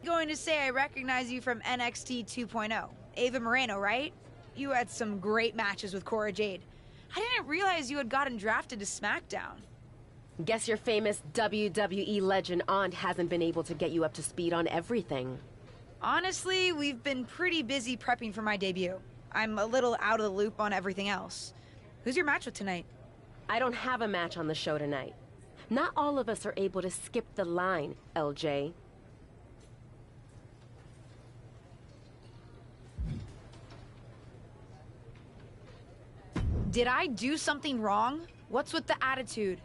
Going to say I recognize you from NXT 2.0. Ava Moreno, right? You had some great matches with Cora Jade. I didn't realize you had gotten drafted to SmackDown. Guess your famous WWE legend aunt hasn't been able to get you up to speed on everything. Honestly, we've been pretty busy prepping for my debut. I'm a little out of the loop on everything else. Who's your match with tonight? I don't have a match on the show tonight. Not all of us are able to skip the line, LJ. Did I do something wrong? What's with the attitude?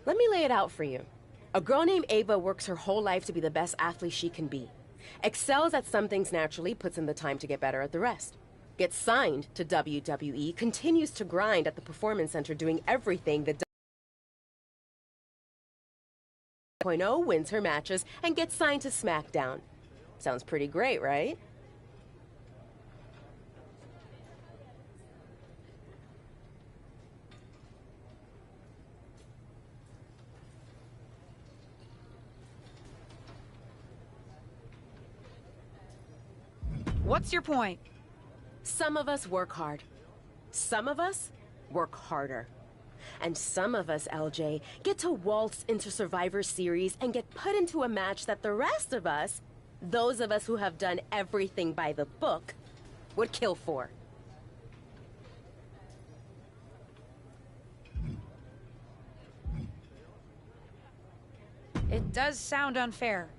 Let me lay it out for you. A girl named Ava works her whole life to be the best athlete she can be. Excels at some things naturally, puts in the time to get better at the rest. Gets signed to WWE, continues to grind at the Performance Center doing everything that 2.0 wins her matches and gets signed to SmackDown. Sounds pretty great, right? What's your point? Some of us work hard. Some of us work harder. And some of us, LJ, get to waltz into Survivor Series and get put into a match that the rest of us, those of us who have done everything by the book, would kill for. It does sound unfair,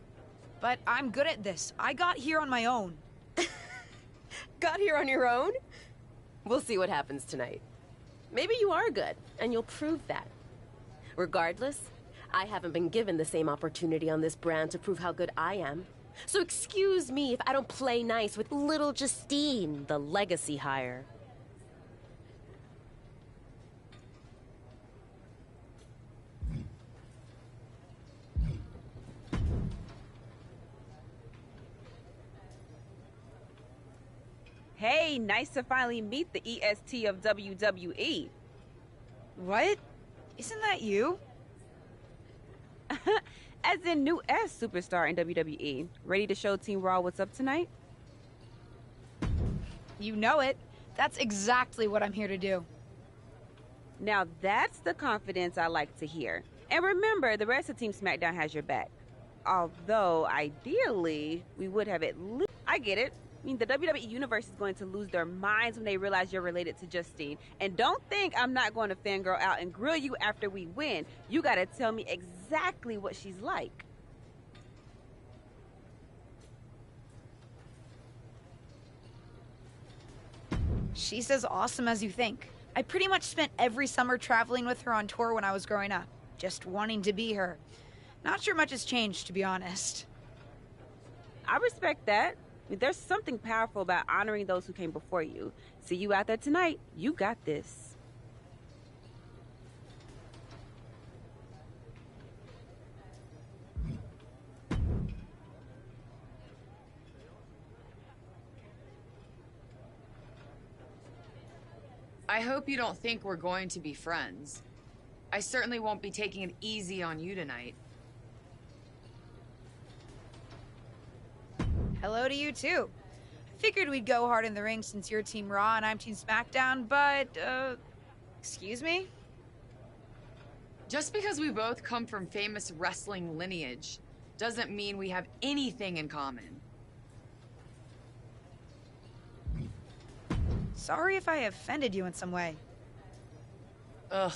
but I'm good at this. I got here on my own. Got here on your own? We'll see what happens tonight. Maybe you are good, and you'll prove that. Regardless, I haven't been given the same opportunity on this brand to prove how good I am. So excuse me if I don't play nice with little Justine, the legacy hire. Hey, nice to finally meet the EST of WWE. What? Isn't that you? As in new S superstar in WWE. Ready to show Team Raw what's up tonight? You know it. That's exactly what I'm here to do. Now that's the confidence I like to hear. And remember, the rest of Team SmackDown has your back. Although, ideally, we would have at least... I get it. I mean, the WWE Universe is going to lose their minds when they realize you're related to Justine. And don't think I'm not going to fangirl out and grill you after we win. You gotta tell me exactly what she's like. She's as awesome as you think. I pretty much spent every summer traveling with her on tour when I was growing up, just wanting to be her. Not sure much has changed, to be honest. I respect that. I mean, there's something powerful about honoring those who came before you. See you out there tonight. You got this. I hope you don't think we're going to be friends. I certainly won't be taking it easy on you tonight. Hello to you, too. I figured we'd go hard in the ring since you're Team Raw and I'm Team SmackDown, but, excuse me? Just because we both come from famous wrestling lineage doesn't mean we have anything in common. Sorry if I offended you in some way. Ugh.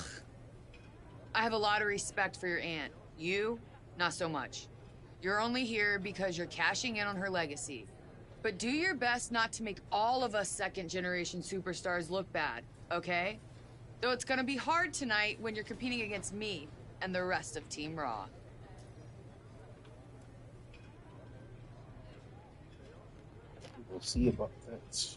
I have a lot of respect for your aunt. You, not so much. You're only here because you're cashing in on her legacy. But do your best not to make all of us second-generation superstars look bad, okay? Though it's gonna be hard tonight when you're competing against me and the rest of Team Raw. We'll see about that.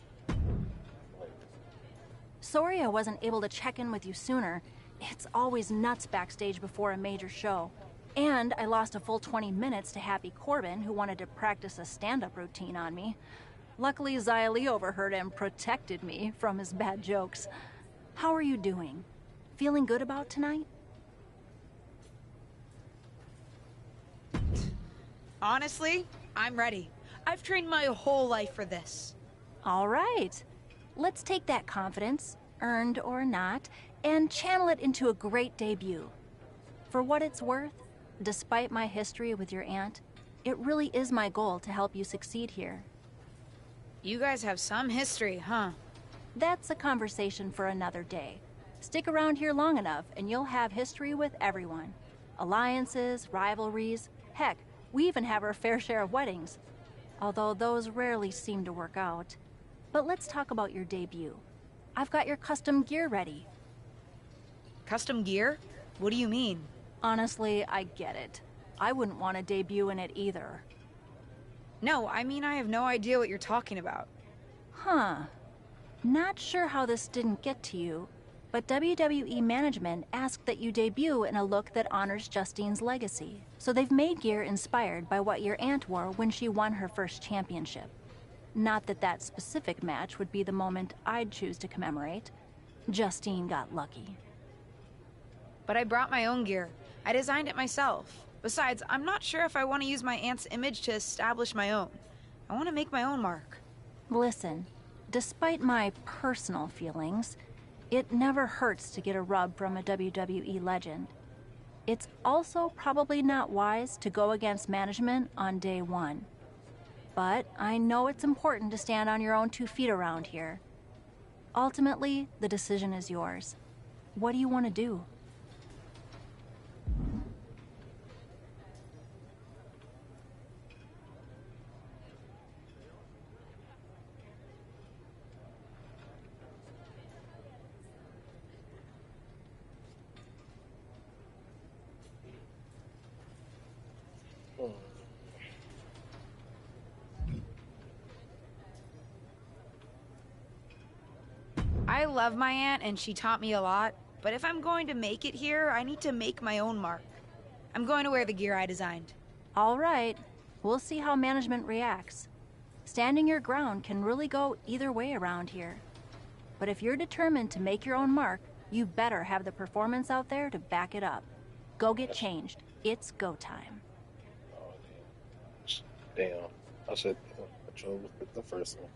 Sorry I wasn't able to check in with you sooner. It's always nuts backstage before a major show. And I lost a full 20 minutes to Happy Corbin, who wanted to practice a stand-up routine on me. Luckily, Xia Li overheard and protected me from his bad jokes. How are you doing? Feeling good about tonight? Honestly, I'm ready. I've trained my whole life for this. All right. Let's take that confidence, earned or not, and channel it into a great debut. For what it's worth, despite my history with your aunt, it really is my goal to help you succeed here. You guys have some history, huh? That's a conversation for another day. Stick around here long enough and you'll have history with everyone. Alliances, rivalries, heck, we even have our fair share of weddings. Although those rarely seem to work out. But let's talk about your debut. I've got your custom gear ready. Custom gear? What do you mean? Honestly, I get it. I wouldn't want to debut in it either. No, I mean I have no idea what you're talking about. Huh. Not sure how this didn't get to you, but WWE management asked that you debut in a look that honors Justine's legacy. So they've made gear inspired by what your aunt wore when she won her first championship. Not that that specific match would be the moment I'd choose to commemorate. Justine got lucky. But I brought my own gear. I designed it myself. Besides, I'm not sure if I want to use my aunt's image to establish my own. I want to make my own mark. Listen, despite my personal feelings, it never hurts to get a rub from a WWE legend. It's also probably not wise to go against management on day one. But I know it's important to stand on your own 2 feet around here. Ultimately, the decision is yours. What do you want to do? I love my aunt and she taught me a lot, but if I'm going to make it here, I need to make my own mark. I'm going to wear the gear I designed. All right. We'll see how management reacts. Standing your ground can really go either way around here. But if you're determined to make your own mark, you better have the performance out there to back it up. Go get changed. It's go time. Oh, damn. I should I chose with the first one.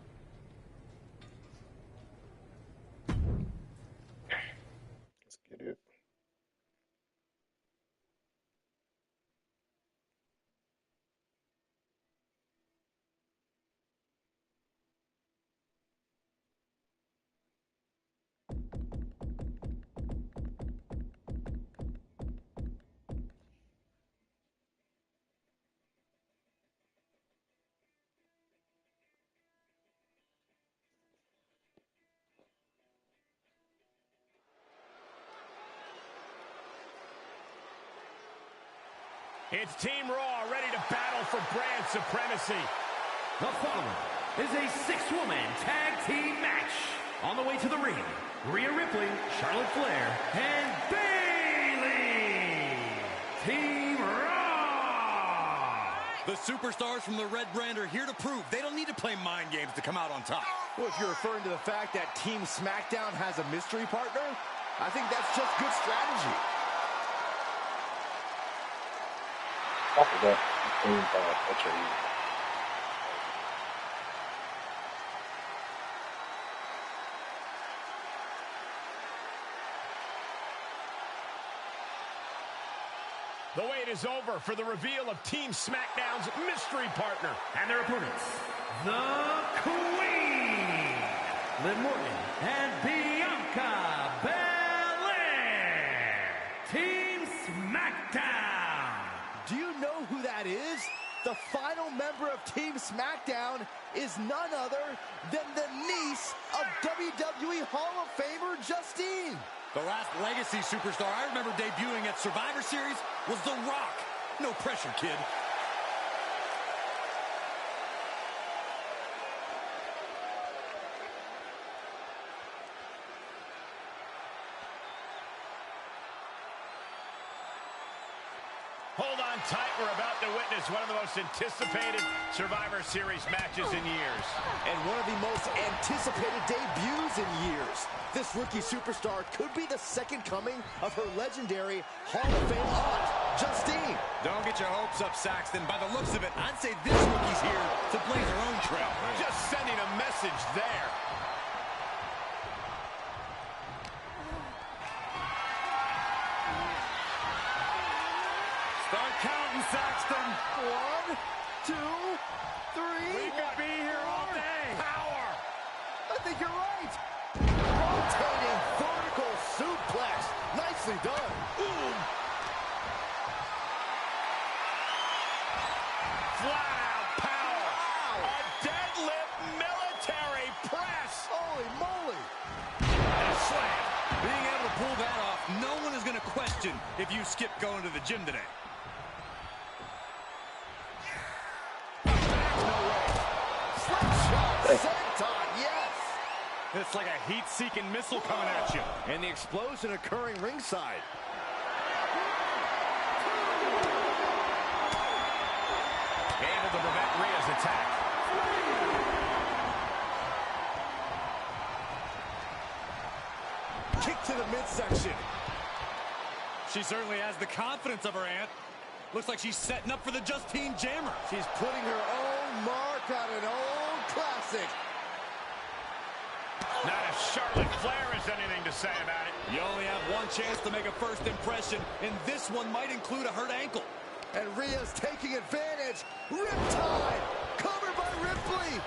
Let's get it. It's Team Raw ready to battle for brand supremacy. The following is a 6-woman tag team match. On the way to the ring, Rhea Ripley, Charlotte Flair, and Bayley. Team Raw. The superstars from the Red Brand are here to prove they don't need to play mind games to come out on top. Well, if you're referring to the fact that Team SmackDown has a mystery partner, I think that's just good strategy. I forgot. That's right. The wait is over for the reveal of Team SmackDown's mystery partner. And their opponents, the Queen, Liv Morgan and Bianca Belair. Team SmackDown. Do you know who that is? The final member of Team SmackDown is none other than the niece of WWE Hall of Famer Justine. The last legacy superstar I remember debuting at Survivor Series was The Rock. No pressure, kid. Hold on tight. We're about to witness one of the most anticipated Survivor Series matches in years. And one of the most anticipated debuts in years. This rookie superstar could be the second coming of her legendary Hall of Fame aunt, Justine. Don't get your hopes up, Saxton. By the looks of it, I'd say this rookie's here to blaze her own trail. Just sending a message there. Start counting, Saxton. 1, 2, 3. We could be here all day. Power. I think you're right. Rotating vertical suplex. Nicely done. Boom. Flat out power. Wow. A deadlift military press. Holy moly. And a slam. Being able to pull that off, no one is going to question if you skip going to the gym today. Senton, yes! It's like a heat-seeking missile coming at you. And the explosion occurring ringside. Able to prevent Rhea's attack. Kick to the midsection. She certainly has the confidence of her aunt. Looks like she's setting up for the Justine Jammer. She's putting her own mark on an old classic. Not if Charlotte Flair has anything to say about it. You only have one chance to make a first impression, and this one might include a hurt ankle. And Rhea's taking advantage. Riptide, covered by Ripley.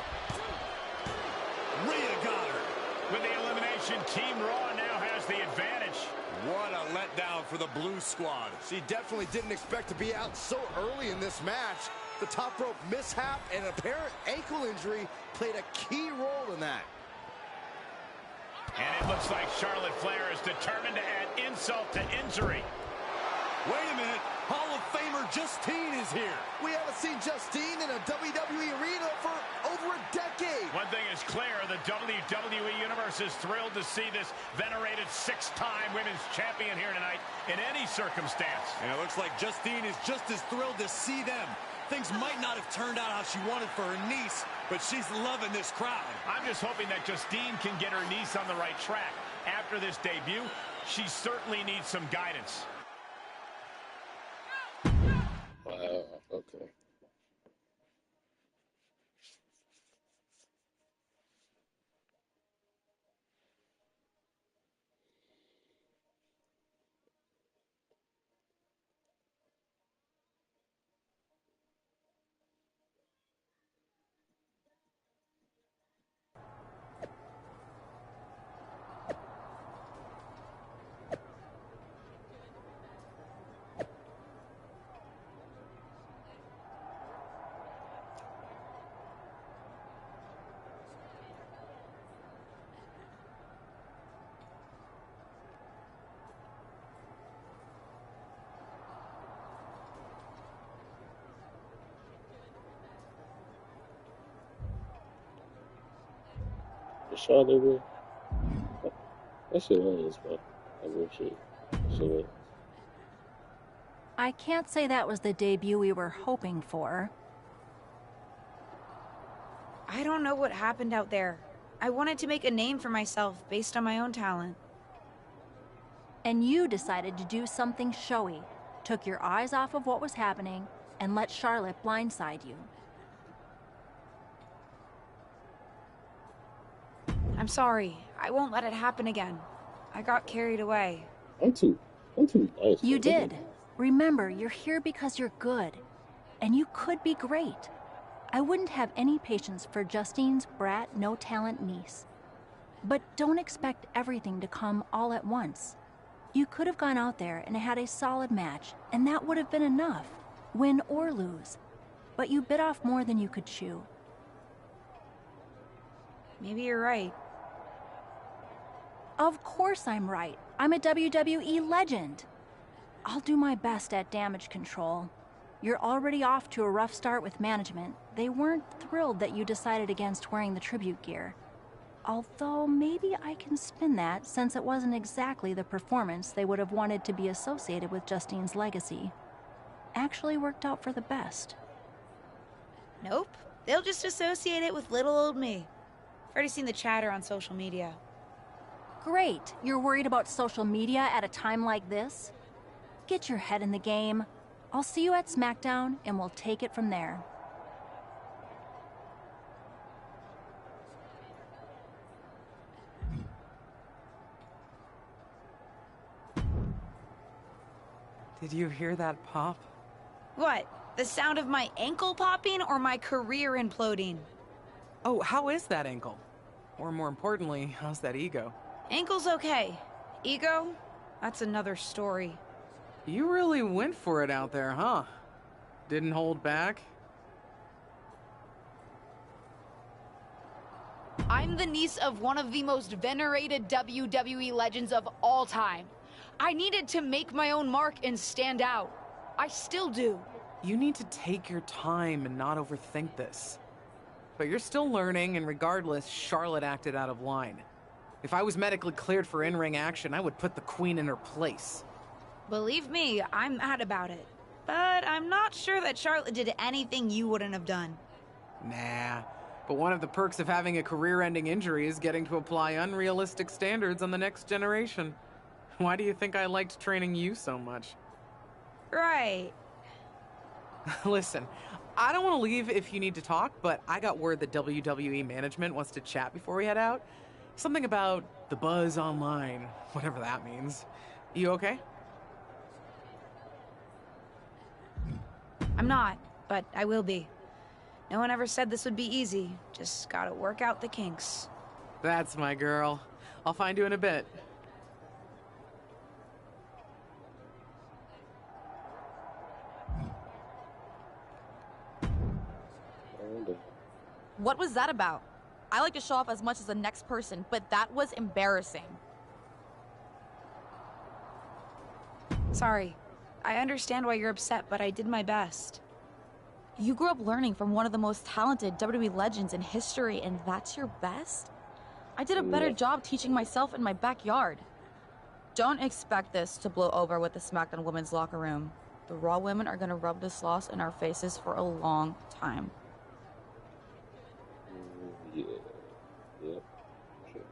Rhea got her. With the elimination, Team Raw now has the advantage. What a letdown for the Blue Squad. She definitely didn't expect to be out so early in this match. The top rope mishap and apparent ankle injury played a key role in that. And it looks like Charlotte Flair is determined to add insult to injury. Wait a minute. Hall of Famer Justine is here. We haven't seen Justine in a WWE arena for over a decade. One thing is clear, the WWE Universe is thrilled to see this venerated six-time women's champion here tonight in any circumstance. And it looks like Justine is just as thrilled to see them. Things might not have turned out how she wanted for her niece, but she's loving this crowd. I'm just hoping that Justine can get her niece on the right track. After this debut, she certainly needs some guidance. Wow, okay. Charlotte will. That shit is, bro. That real shit. That shit is. I can't say that was the debut we were hoping for. I don't know what happened out there. I wanted to make a name for myself based on my own talent. And you decided to do something showy, took your eyes off of what was happening, and let Charlotte blindside you. I'm sorry. I won't let it happen again. I got carried away. I'm too nice. You did. Remember, you're here because you're good. And you could be great. I wouldn't have any patience for Justine's brat, no-talent niece. But don't expect everything to come all at once. You could have gone out there and had a solid match, and that would have been enough, win or lose. But you bit off more than you could chew. Maybe you're right. Of course I'm right. I'm a WWE legend. I'll do my best at damage control. You're already off to a rough start with management. They weren't thrilled that you decided against wearing the tribute gear. Although maybe I can spin that, since it wasn't exactly the performance they would have wanted to be associated with Justine's legacy. actually worked out for the best. Nope. They'll just associate it with little old me. I've already seen the chatter on social media. Great. You're worried about social media at a time like this? Get your head in the game. I'll see you at SmackDown, and we'll take it from there. Did you hear that pop? What? The sound of my ankle popping or my career imploding? Oh, how is that ankle? Or more importantly, how's that ego? Ankle's okay. Ego? That's another story. You really went for it out there, huh? Didn't hold back? I'm the niece of one of the most venerated WWE legends of all time. I needed to make my own mark and stand out. I still do. You need to take your time and not overthink this. But you're still learning, and regardless, Charlotte acted out of line. If I was medically cleared for in-ring action, I would put the Queen in her place. Believe me, I'm mad about it. But I'm not sure that Charlotte did anything you wouldn't have done. Nah, but one of the perks of having a career-ending injury is getting to apply unrealistic standards on the next generation. Why do you think I liked training you so much? Right. Listen, I don't want to leave if you need to talk, but I got word that WWE management wants to chat before we head out. Something about the buzz online, whatever that means. You okay? I'm not, but I will be. No one ever said this would be easy. Just gotta work out the kinks. That's my girl. I'll find you in a bit. What was that about? I like to show off as much as the next person, but that was embarrassing. Sorry. I understand why you're upset, but I did my best. You grew up learning from one of the most talented WWE legends in history, and that's your best? I did a better job teaching myself in my backyard. Don't expect this to blow over with the SmackDown women's locker room. The Raw women are gonna rub this loss in our faces for a long time. Yeah. Yep. Sure.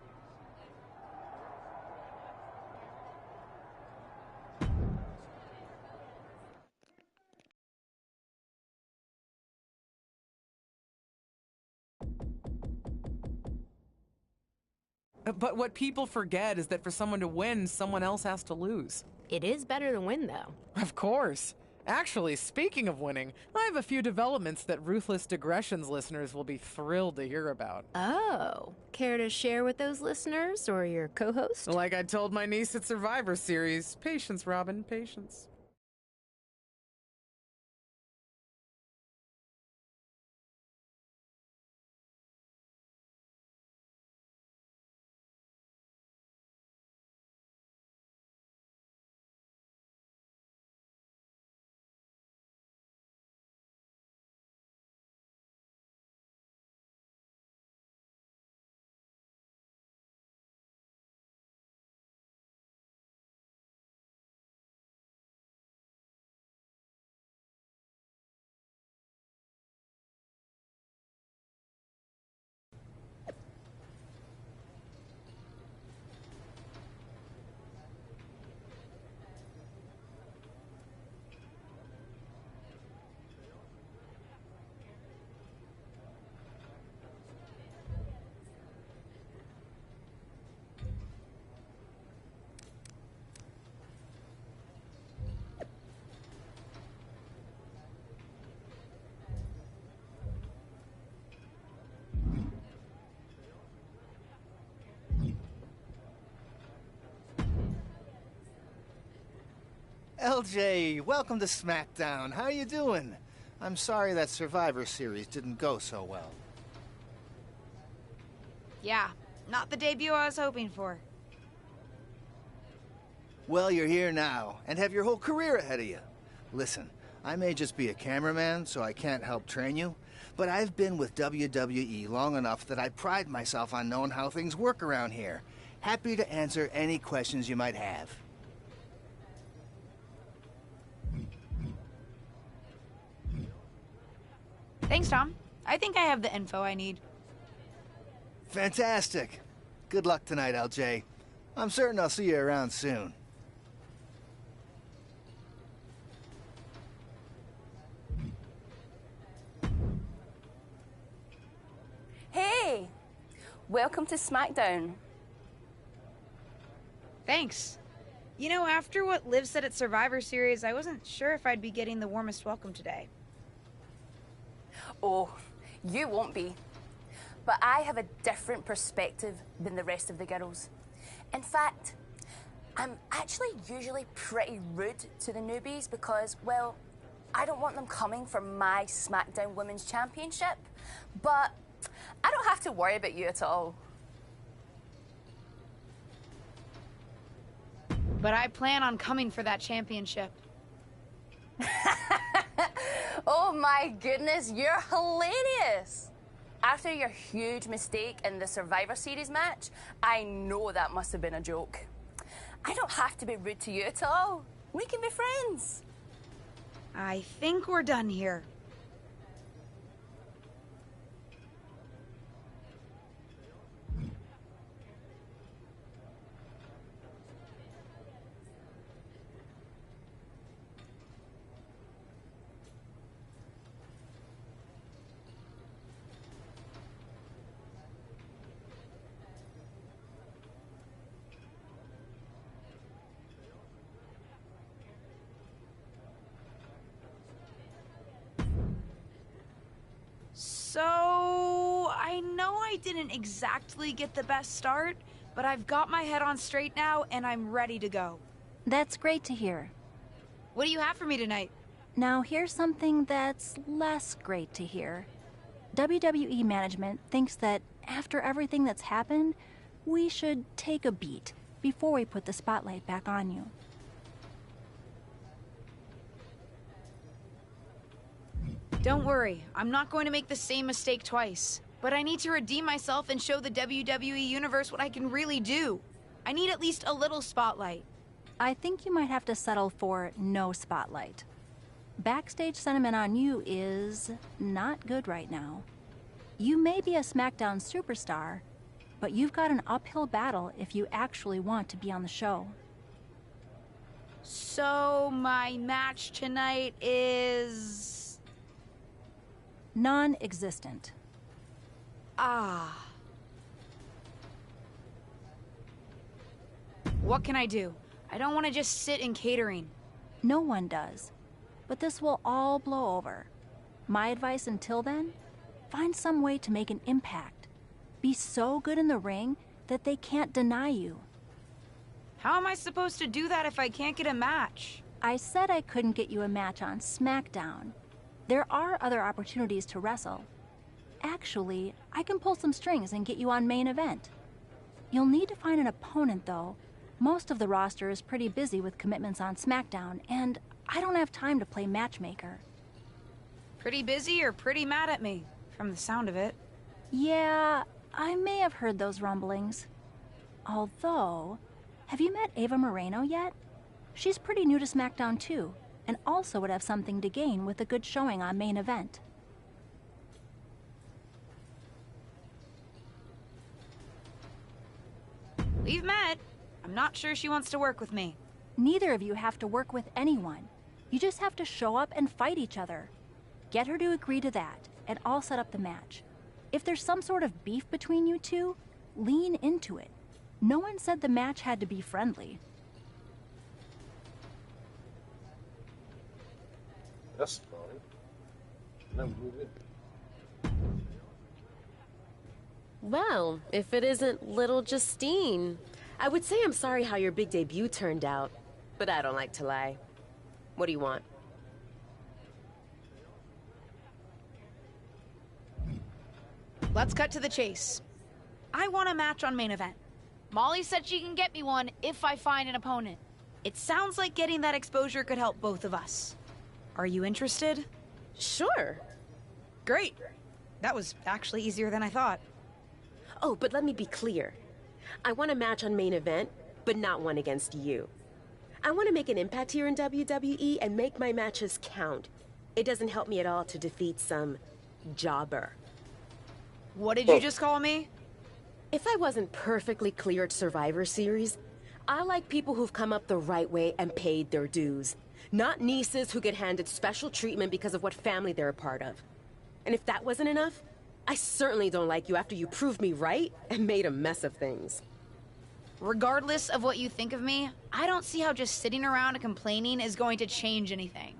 But what people forget is that for someone to win, someone else has to lose. It is better to win, though. Of course. Actually, speaking of winning, I have a few developments that Ruthless Digressions listeners will be thrilled to hear about. Oh, care to share with those listeners or your co-host? Like I told my niece at Survivor Series, patience, Robin, patience. LJ, welcome to SmackDown. How you doing? I'm sorry that Survivor Series didn't go so well. Yeah, not the debut I was hoping for. Well, you're here now, and have your whole career ahead of you. Listen, I may just be a cameraman, so I can't help train you, but I've been with WWE long enough that I pride myself on knowing how things work around here. Happy to answer any questions you might have. Thanks, Tom. I think I have the info I need. Fantastic. Good luck tonight, LJ. I'm certain I'll see you around soon. Hey! Welcome to SmackDown. Thanks. You know, after what Liv said at Survivor Series, I wasn't sure if I'd be getting the warmest welcome today. Oh, you won't be. But I have a different perspective than the rest of the girls. In fact, I'm actually usually pretty rude to the newbies because, well, I don't want them coming for my SmackDown Women's Championship. But I don't have to worry about you at all. But I plan on coming for that championship. Oh my goodness, you're hilarious! After your huge mistake in the Survivor Series match, I know that must have been a joke. I don't have to be rude to you at all. We can be friends. I think we're done here. So, I know I didn't exactly get the best start, but I've got my head on straight now and I'm ready to go. That's great to hear. What do you have for me tonight? Now here's something that's less great to hear. WWE management thinks that after everything that's happened, we should take a beat before we put the spotlight back on you. Don't worry, I'm not going to make the same mistake twice. But I need to redeem myself and show the WWE Universe what I can really do. I need at least a little spotlight. I think you might have to settle for no spotlight. Backstage sentiment on you is not good right now. You may be a SmackDown superstar, but you've got an uphill battle if you actually want to be on the show. So, my match tonight is... non-existent. Ah. What can I do? I don't want to just sit in catering. No one does. But this will all blow over. My advice until then? Find some way to make an impact. Be so good in the ring that they can't deny you. How am I supposed to do that if I can't get a match? I said I couldn't get you a match on SmackDown. There are other opportunities to wrestle. Actually, I can pull some strings and get you on main event. You'll need to find an opponent, though. Most of the roster is pretty busy with commitments on SmackDown, and I don't have time to play matchmaker. Pretty busy or pretty mad at me, from the sound of it. Yeah, I may have heard those rumblings. Although, have you met Ava Moreno yet? She's pretty new to SmackDown, too, and also would have something to gain with a good showing on main event. We've met. I'm not sure she wants to work with me. Neither of you have to work with anyone. You just have to show up and fight each other. Get her to agree to that, and I'll set up the match. If there's some sort of beef between you two, lean into it. No one said the match had to be friendly. That's fine. No, move it. Well, if it isn't little Justine. I would say I'm sorry how your big debut turned out, but I don't like to lie. What do you want? Let's cut to the chase. I want a match on main event. Molly said she can get me one if I find an opponent. It sounds like getting that exposure could help both of us. Are you interested? Sure. Great. That was actually easier than I thought. Oh, but let me be clear. I want a match on main event, but not one against you. I want to make an impact here in WWE and make my matches count. It doesn't help me at all to defeat some jobber. What did you just call me? If I wasn't perfectly clear at Survivor Series, I like people who've come up the right way and paid their dues. Not nieces who get handed special treatment because of what family they're a part of. And if that wasn't enough, I certainly don't like you after you proved me right and made a mess of things. Regardless of what you think of me, I don't see how just sitting around and complaining is going to change anything.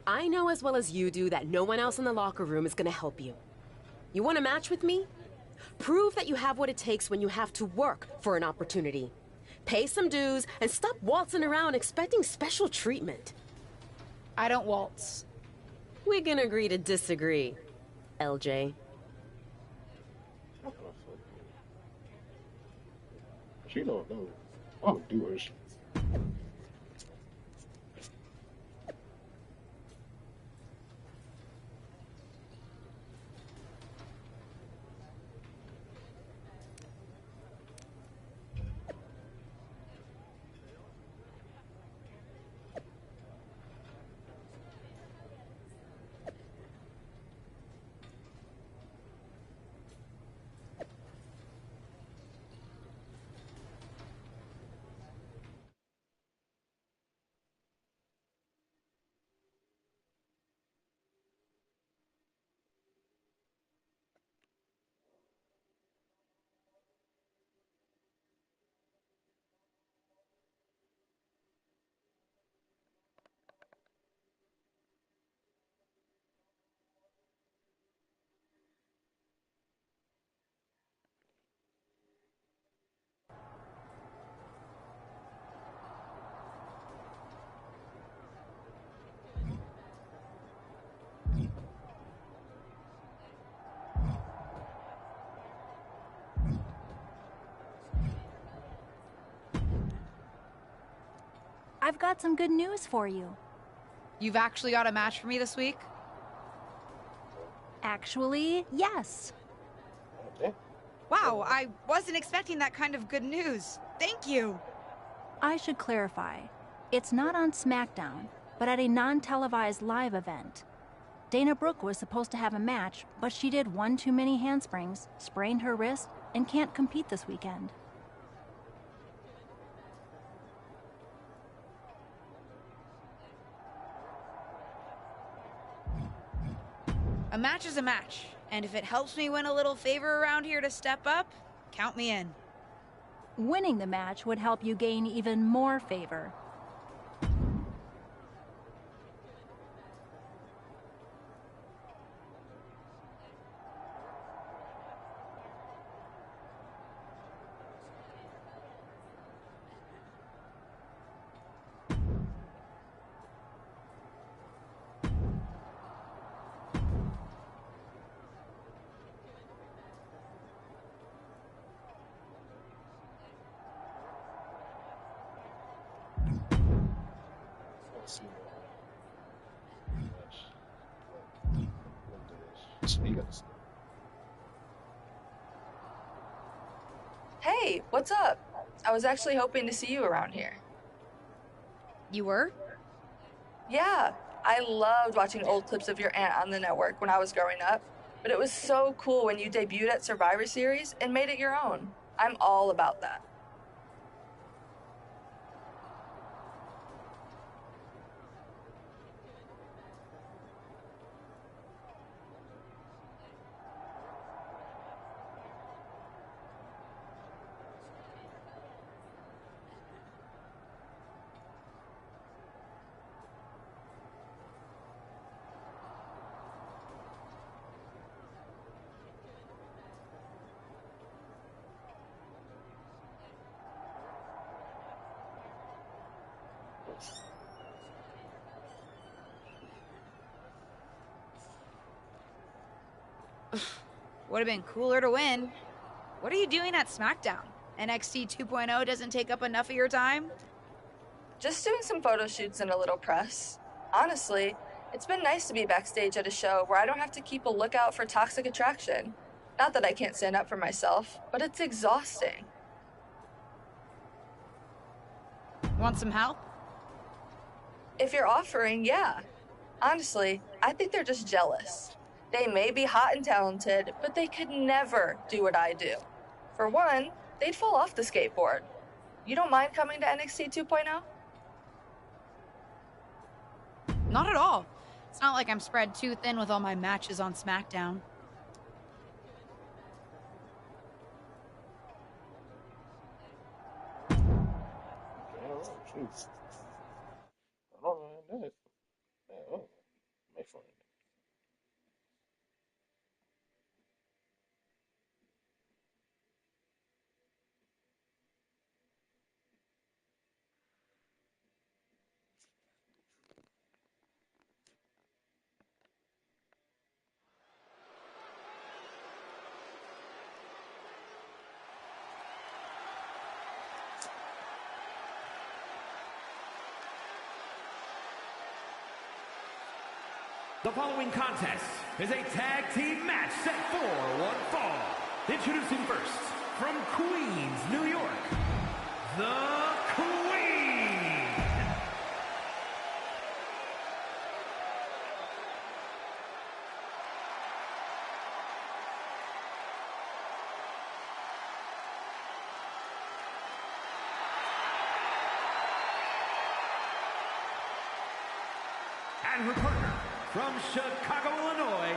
I know as well as you do that no one else in the locker room is going to help you. You want a match with me? Prove that you have what it takes when you have to work for an opportunity. Pay some dues and stop waltzing around expecting special treatment. I don't waltz. We can agree to disagree, LJ. She don't know. I'm gonna do her shit. I've got some good news for you. You've actually got a match for me this week? Actually, yes. Okay. Wow, I wasn't expecting that kind of good news. Thank you. I should clarify. It's not on SmackDown, but at a non-televised live event. Dana Brooke was supposed to have a match, but she did one too many handsprings, sprained her wrist, and can't compete this weekend. A match is a match, and if it helps me win a little favor around here to step up, count me in. Winning the match would help you gain even more favor. Let's see. So you gotta see. Hey, what's up? I was actually hoping to see you around here. You were? Yeah, I loved watching old clips of your aunt on the network when I was growing up, but it was so cool when you debuted at Survivor Series and made it your own. I'm all about that. Would have been cooler to win. What are you doing at SmackDown? NXT 2.0 doesn't take up enough of your time? Just doing some photo shoots and a little press. Honestly, it's been nice to be backstage at a show where I don't have to keep a lookout for toxic attraction. Not that I can't stand up for myself, but it's exhausting. Want some help? If you're offering, yeah. Honestly, I think they're just jealous. They may be hot and talented, but they could never do what I do. For one, they'd fall off the skateboard. You don't mind coming to NXT 2.0? Not at all. It's not like I'm spread too thin with all my matches on SmackDown. Jeez. I don't know that. Oh, my friend. The following contest is a tag team match set for one fall. Introducing first, from Queens, New York, the Queen. And her partner, from Chicago, Illinois,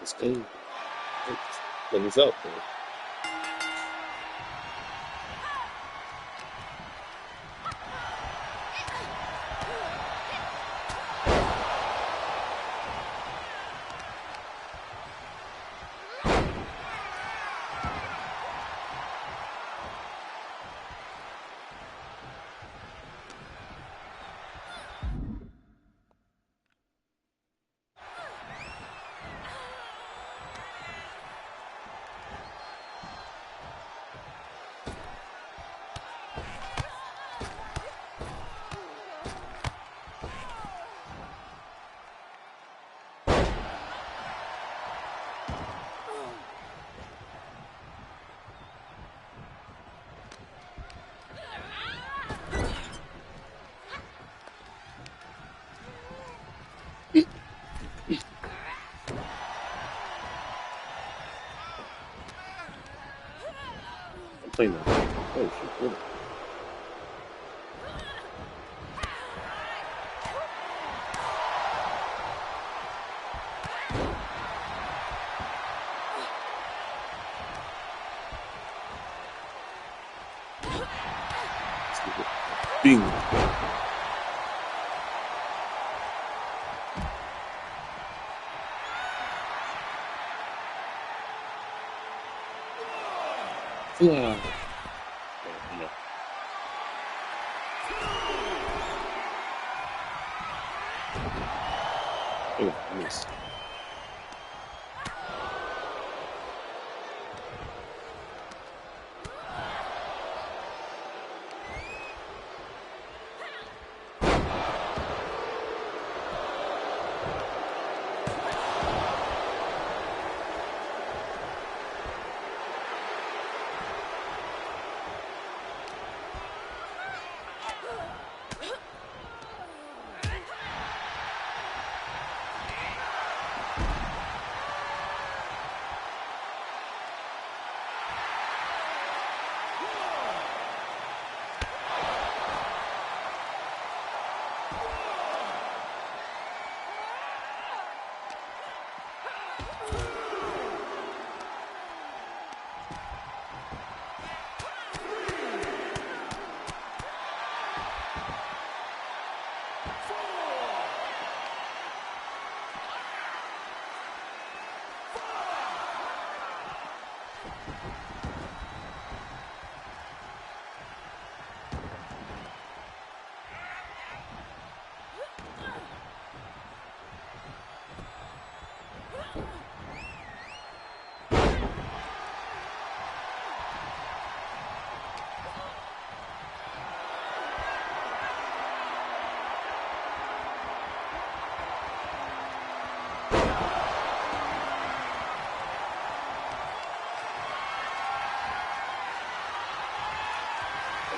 It's good. But he's out there. I'm playing that. Oh, shit. Good. Bing. Yeah. Oh, nice.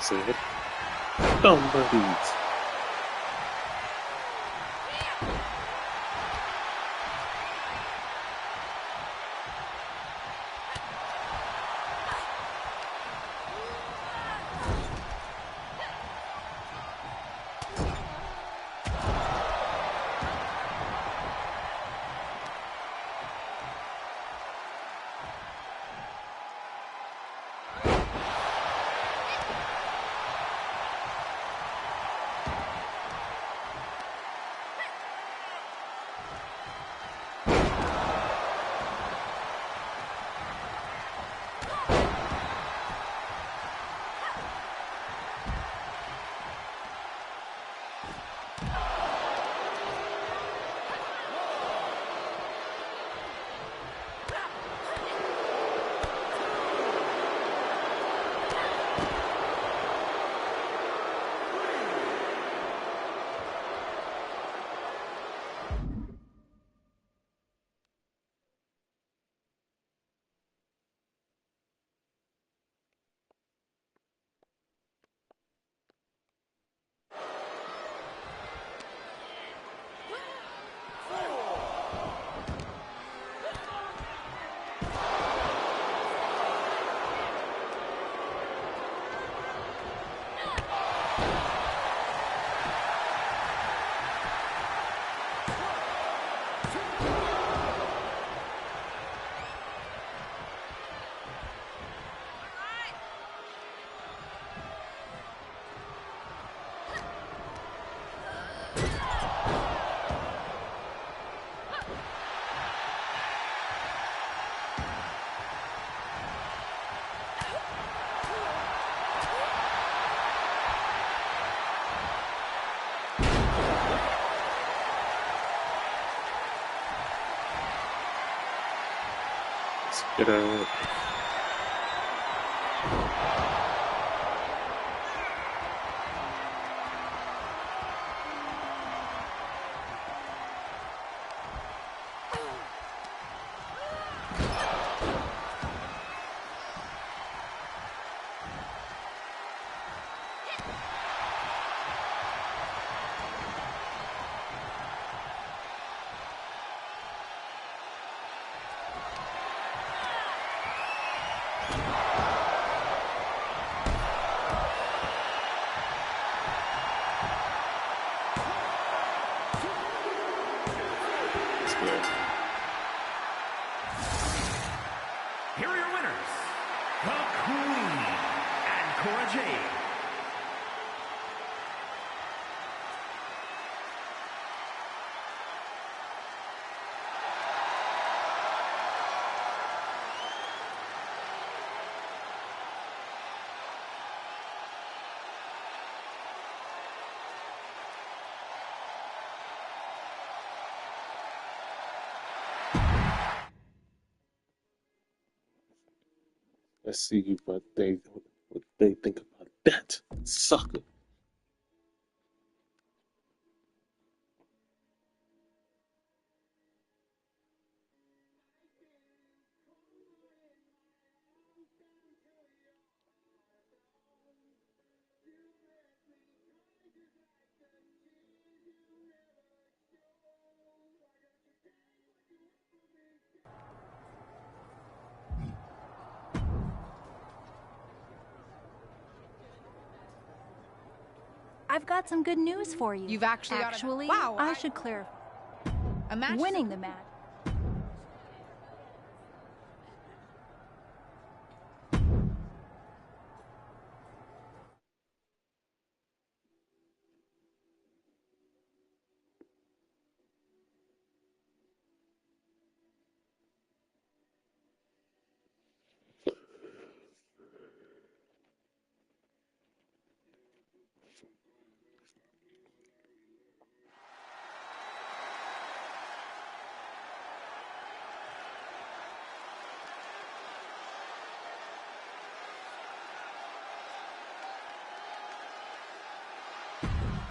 said. Thumb buddies. Get it. Here are your winners, the Queen and Cora Jade. Let's see what they think about that sucker. I've got some good news for you. You've actually got Wow, I should clarify. A match Winning the match.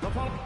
The following.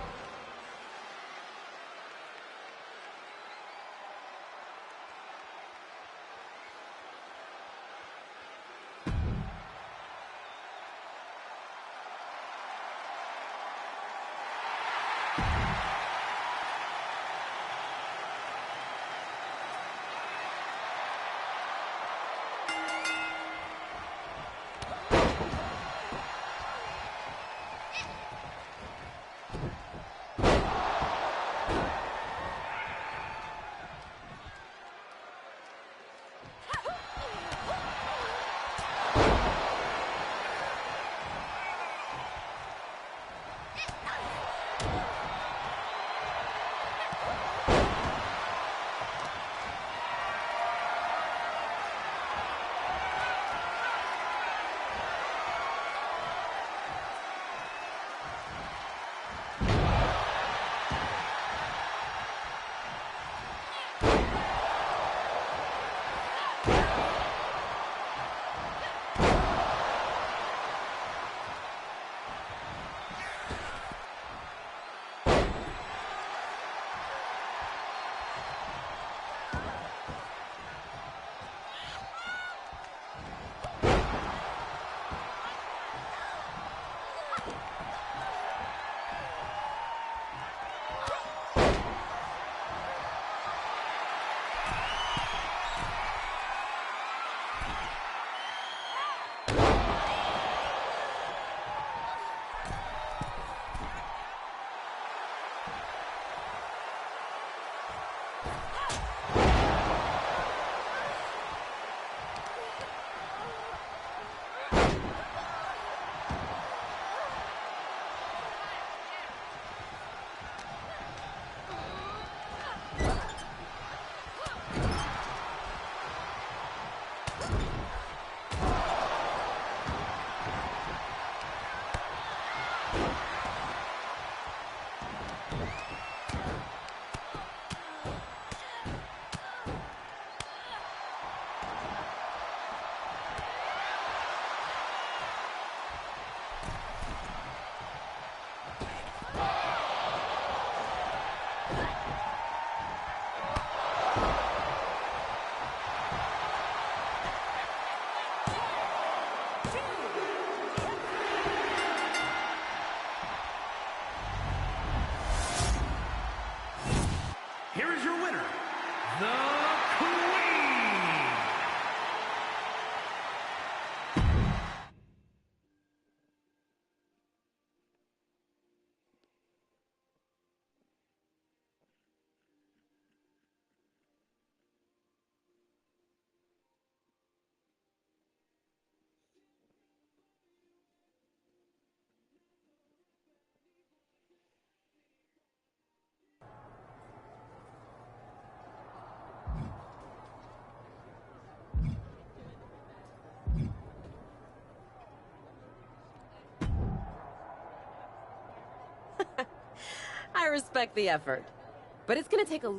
I respect the effort, but it's gonna take a...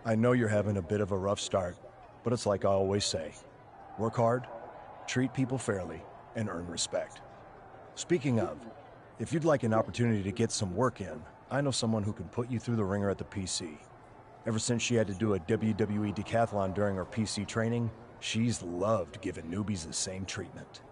I know you're having a bit of a rough start, but it's like I always say. Work hard, treat people fairly, and earn respect. Speaking of, if you'd like an opportunity to get some work in, I know someone who can put you through the ringer at the PC. Ever since she had to do a WWE decathlon during her PC training, she's loved giving newbies the same treatment.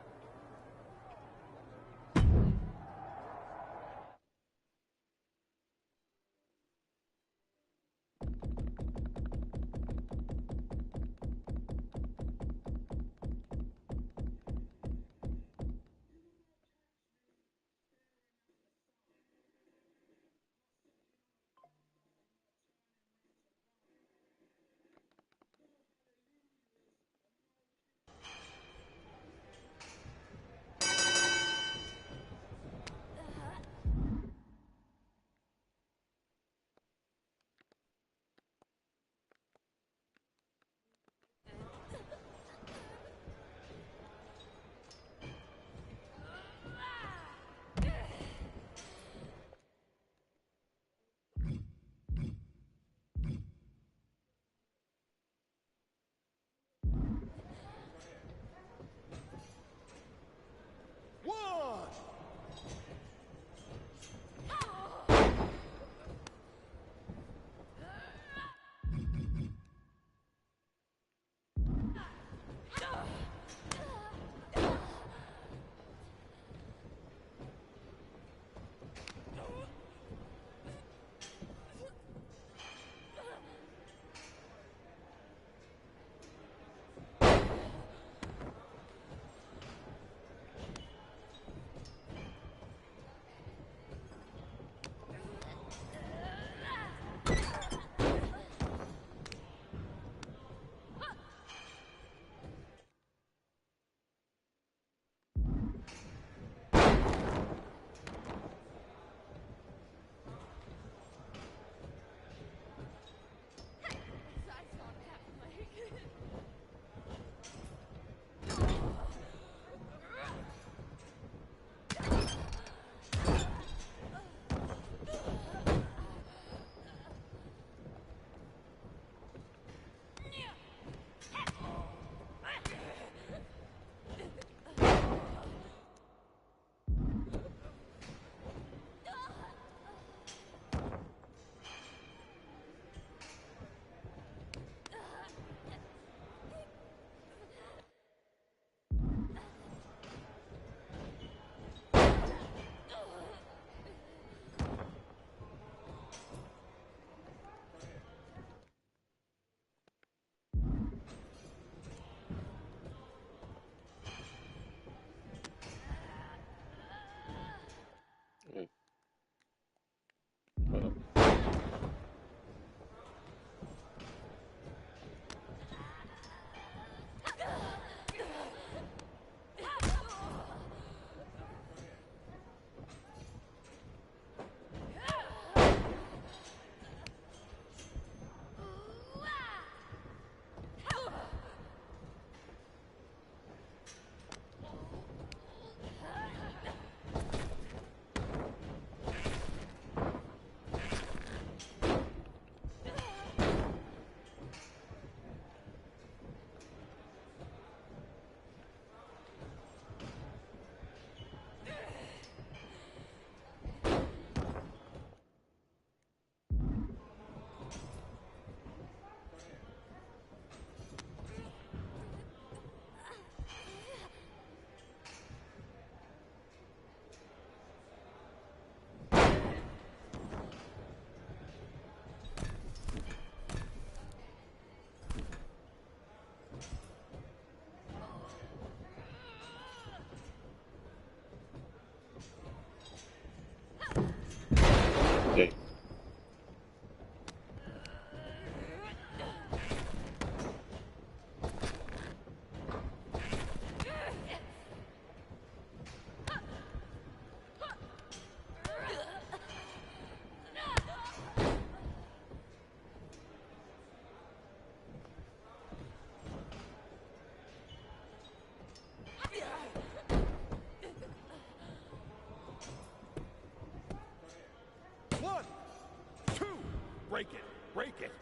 Break it. Break it.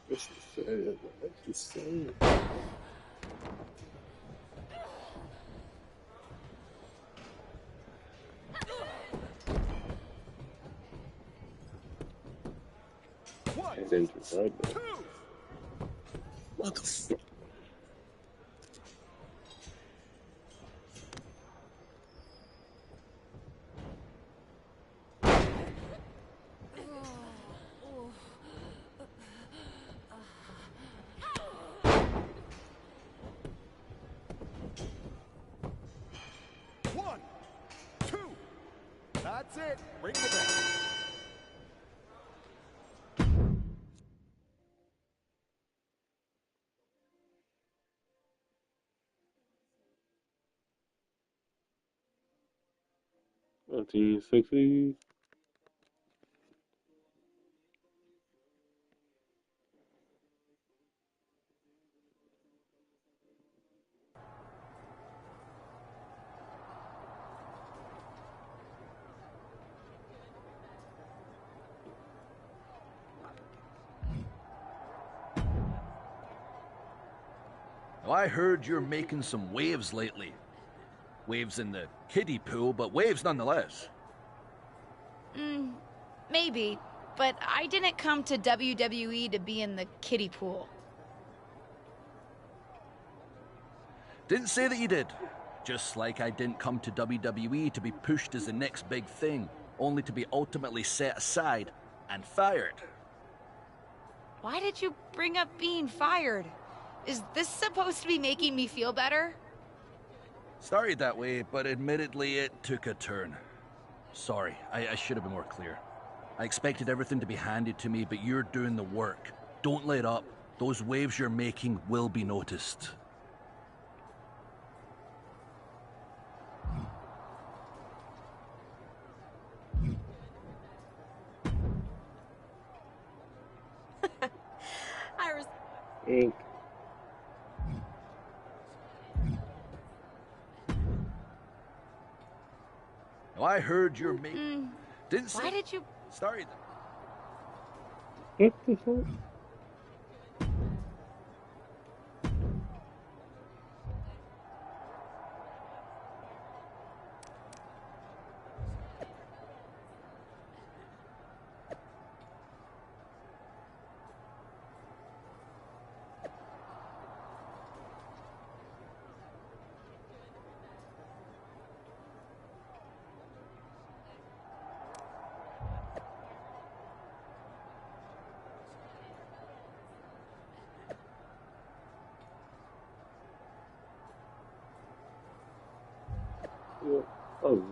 This is sad. This is sad. And then to right there. What the fuck? One, two. That's it. Ring the bell. Sexy. I heard you're making some waves lately. Waves in the kiddie pool, but waves nonetheless. Maybe, but I didn't come to WWE to be in the kiddie pool. Didn't say that you did. Just like I didn't come to WWE to be pushed as the next big thing, only to be ultimately set aside and fired. Why did you bring up being fired? Is this supposed to be making me feel better? Started that way, but admittedly it took a turn. Sorry, I should have been more clear. I expected everything to be handed to me, but you're doing the work. Don't let up. Those waves you're making will be noticed. Ink. I heard you're making... Didn't say... Why did you... Started... What the fuck? Yeah. Oh.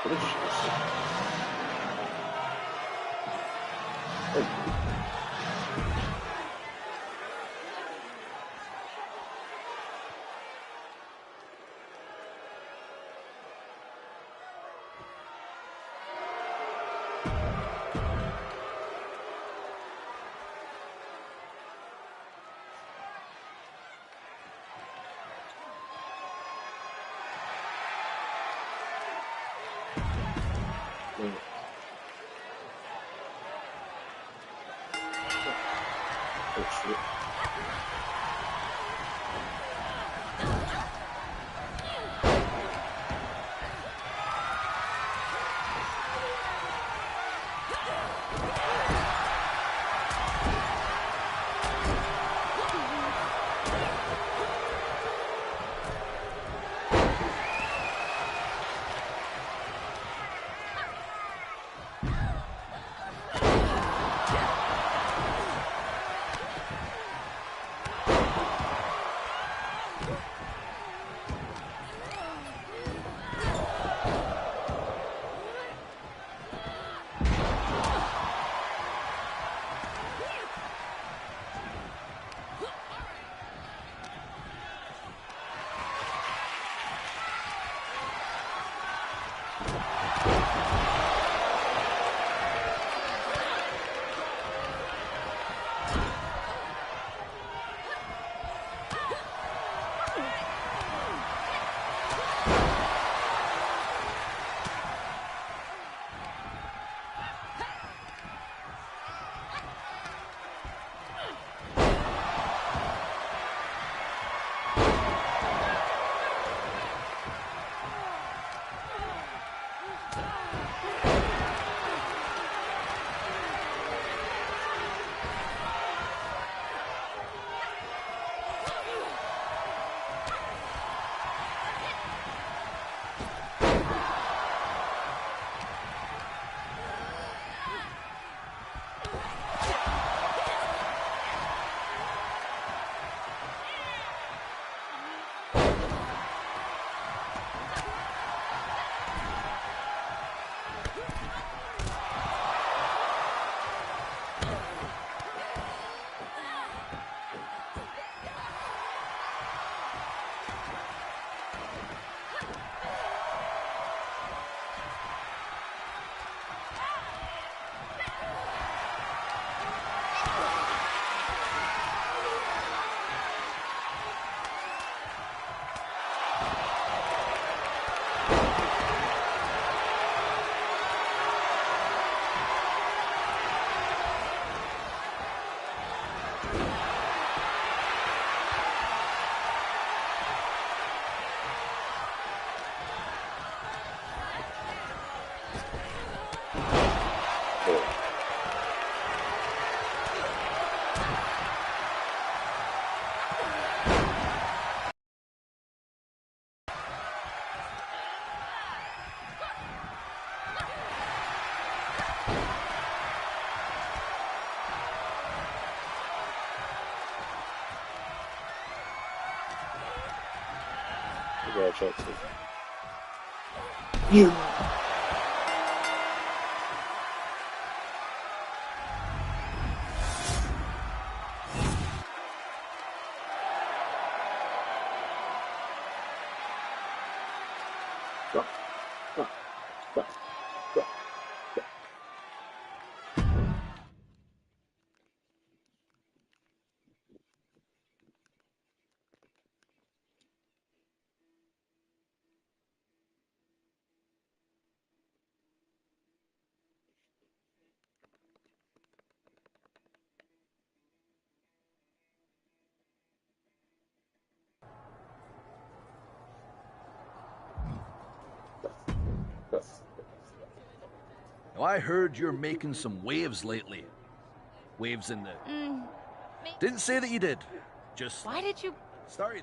Oh, shit. Congratulations. You. Now, I heard you're making some waves lately. Waves in the... Didn't say that you did. Just... Why did you... Sorry.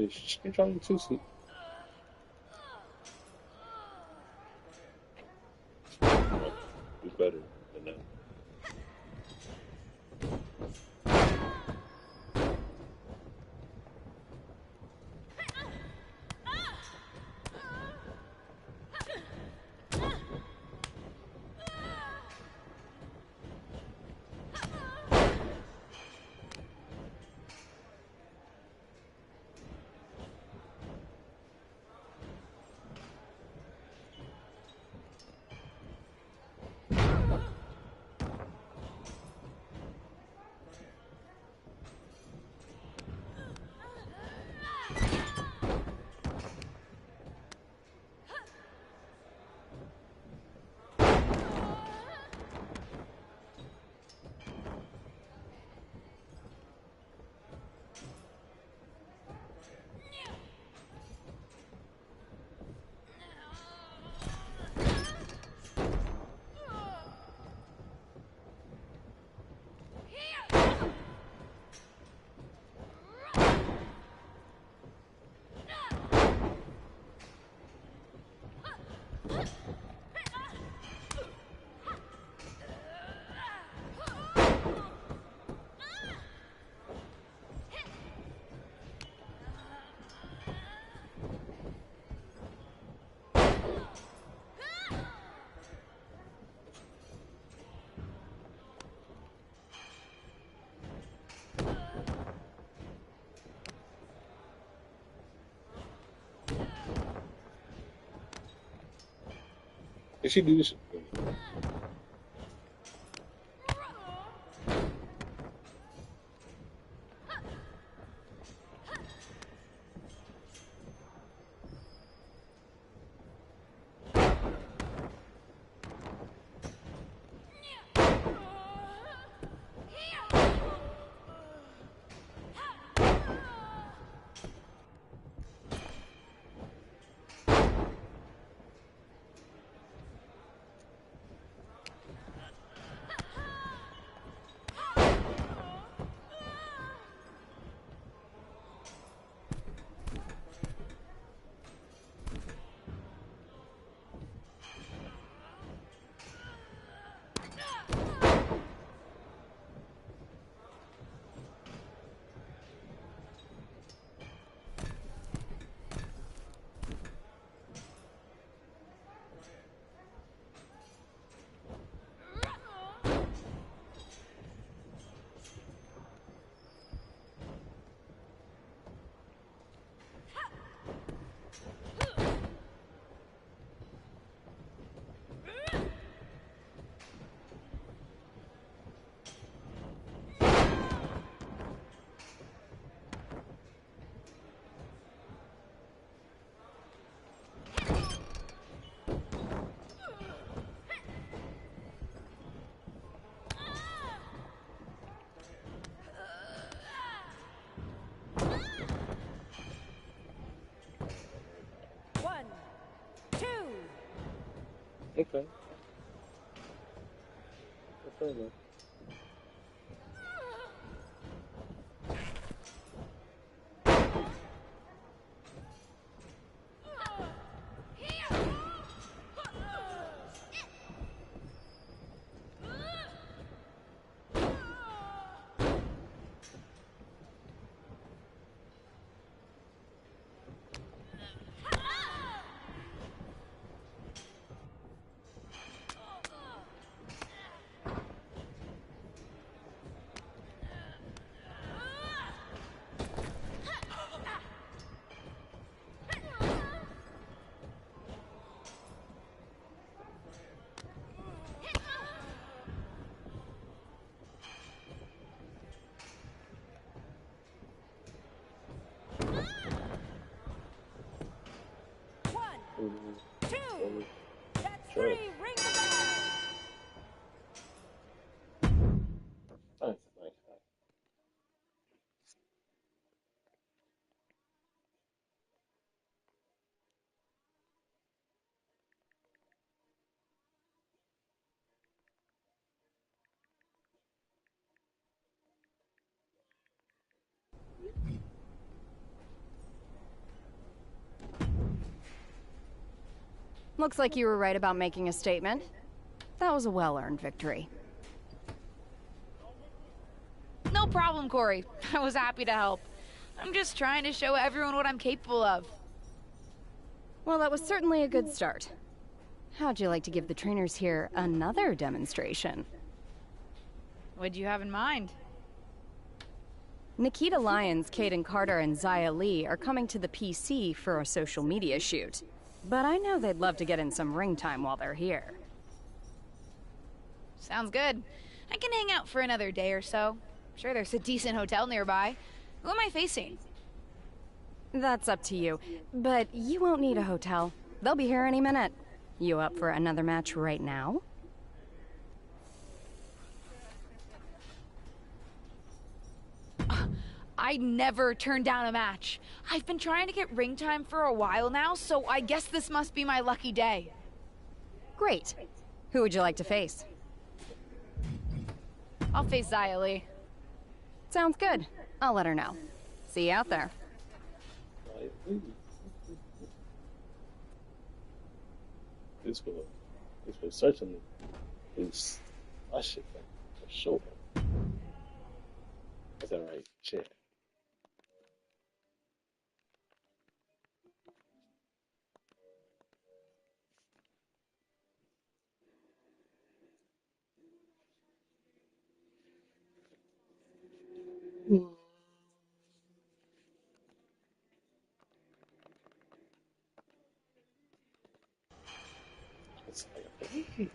She's trying to see. Do better than that. Did she do this? Okay. Fair enough. Looks like you were right about making a statement. That was a well-earned victory. No problem, Corey. I was happy to help. I'm just trying to show everyone what I'm capable of. Well, that was certainly a good start. How'd you like to give the trainers here another demonstration? What'd you have in mind? Nikita Lyons, Kaden Carter, and Zaya Lee are coming to the PC for a social media shoot. But I know they'd love to get in some ring time while they're here. Sounds good. I can hang out for another day or so. Sure, there's a decent hotel nearby. Who am I facing? That's up to you, but you won't need a hotel. They'll be here any minute. You up for another match right now? I never turn down a match. I've been trying to get ring time for a while now, so I guess this must be my lucky day. Great. Who would you like to face? I'll face Zaya Lee. Sounds good. I'll let her know. See you out there. This was certainly boost my shit back for sure. Is that right? Shit. It's like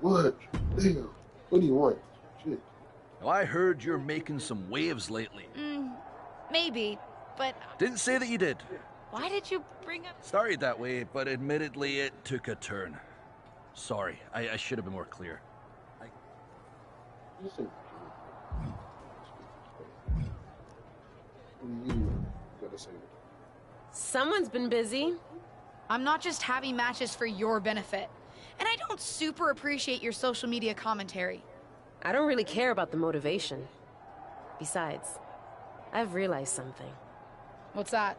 What? Damn. What do you want? Shit. I heard you're making some waves lately. Maybe, but... Didn't say that you did. Why did you bring up... Started that way, but admittedly it took a turn. Sorry, I should have been more clear. Listen. What do you gotta say? Someone's been busy. I'm not just having matches for your benefit. And I don't super appreciate your social media commentary. I don't really care about the motivation. Besides, I've realized something. What's that?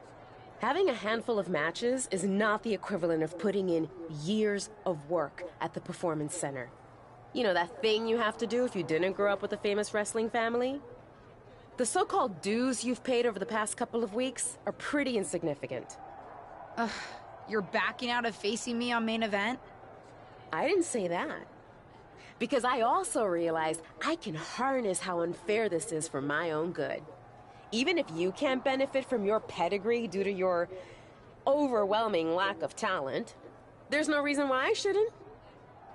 Having a handful of matches is not the equivalent of putting in years of work at the Performance Center. You know, that thing you have to do if you didn't grow up with a famous wrestling family? The so-called dues you've paid over the past couple of weeks are pretty insignificant. You're backing out of facing me on main event? I didn't say that. Because I also realized I can harness how unfair this is for my own good. Even if you can't benefit from your pedigree due to your overwhelming lack of talent, there's no reason why I shouldn't.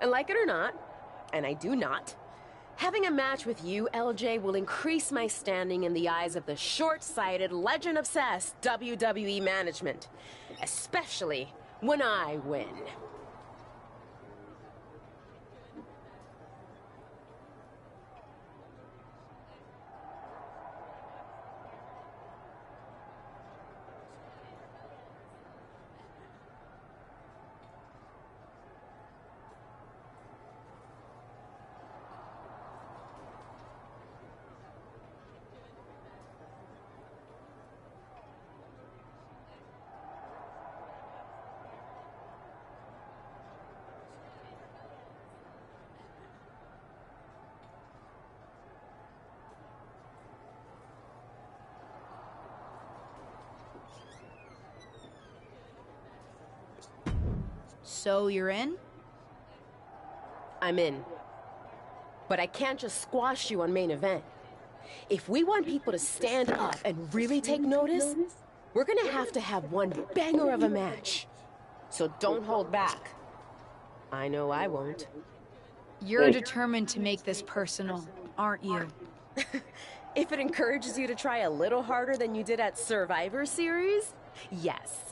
And like it or not, and I do not, having a match with you, LJ, will increase my standing in the eyes of the short-sighted, legend-obsessed WWE management. Especially when I win. So you're in? I'm in. But I can't just squash you on main event. If we want people to stand up and really take notice, we're gonna have to have one banger of a match. So don't hold back. I know I won't. You're determined to make this personal, aren't you? If it encourages you to try a little harder than you did at Survivor Series, yes.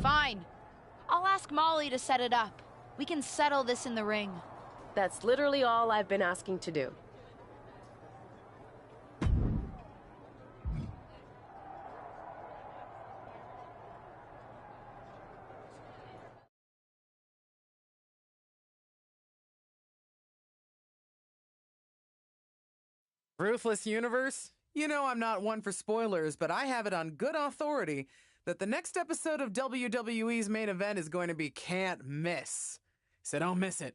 Fine. I'll ask Molly to set it up. We can settle this in the ring. That's literally all I've been asking to do. Ruthless Universe? You know I'm not one for spoilers, but I have it on good authority that the next episode of WWE's main event is going to be can't miss. So don't miss it.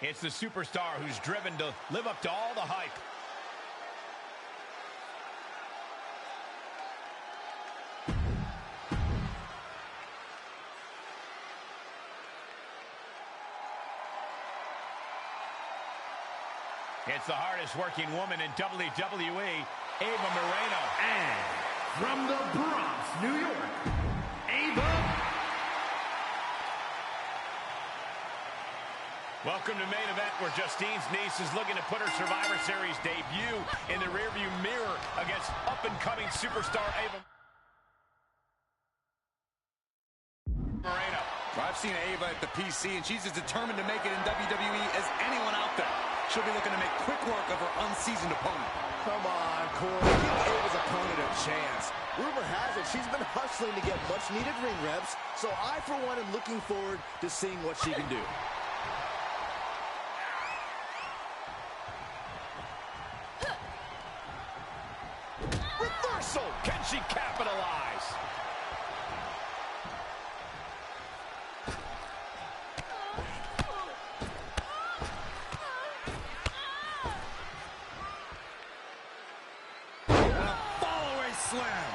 It's the superstar who's driven to live up to all the hype. It's the hardest working woman in WWE, Ava Moreno. And from the Bronx, New York, Ava. Welcome to main event, where Justine's niece is looking to put her Survivor Series debut in the rearview mirror against up-and-coming superstar Ava Moreno. I've seen Ava at the PC, and she's as determined to make it in WWE as anyone out there. She'll be looking to make quick work of her unseasoned opponent. Come on, Corey. Give Ava's opponent a chance. Rumor has it she's been hustling to get much-needed ring reps, so I, for one, am looking forward to seeing what she can do. Reversal! Can she capitalize? And a fall-away slam.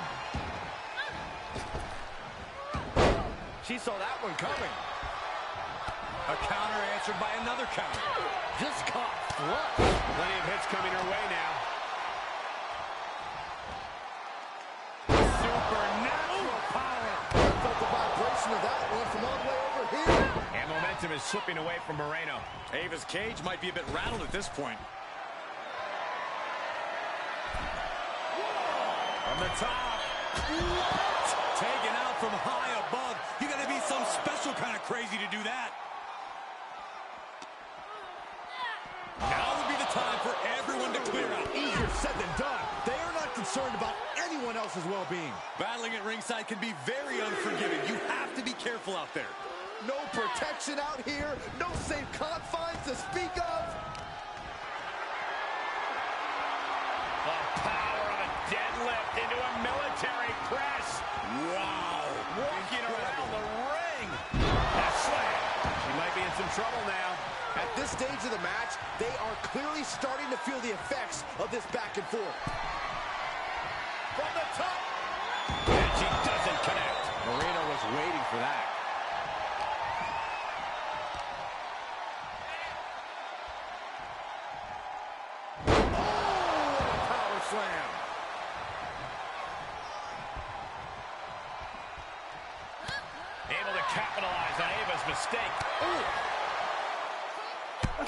She saw that one coming. A counter answered by another counter. Just caught flush. Plenty of hits coming her way now. Supernatural power. Felt the vibration of that one from all the way over here. And momentum is slipping away from Moreno. Ava's cage might be a bit rattled at this point. From the top. What? Taken out from high above. You gotta be some special kind of crazy to do that. Now would be the time for everyone to clear out. Easier said than done. They are not concerned about anyone else's well-being. Battling at ringside can be very unforgiving. You have to be careful out there. No protection out here. No safe confines to speak of. The power of a deadlift into a military press. Wow. Walking around the ring. That slam. She might be in some trouble now. At this stage of the match, they are clearly starting to feel the effects of this back and forth. From the top. And she doesn't connect. Moreno was waiting for that. Oh, power slam. Able to capitalize on Ava's mistake.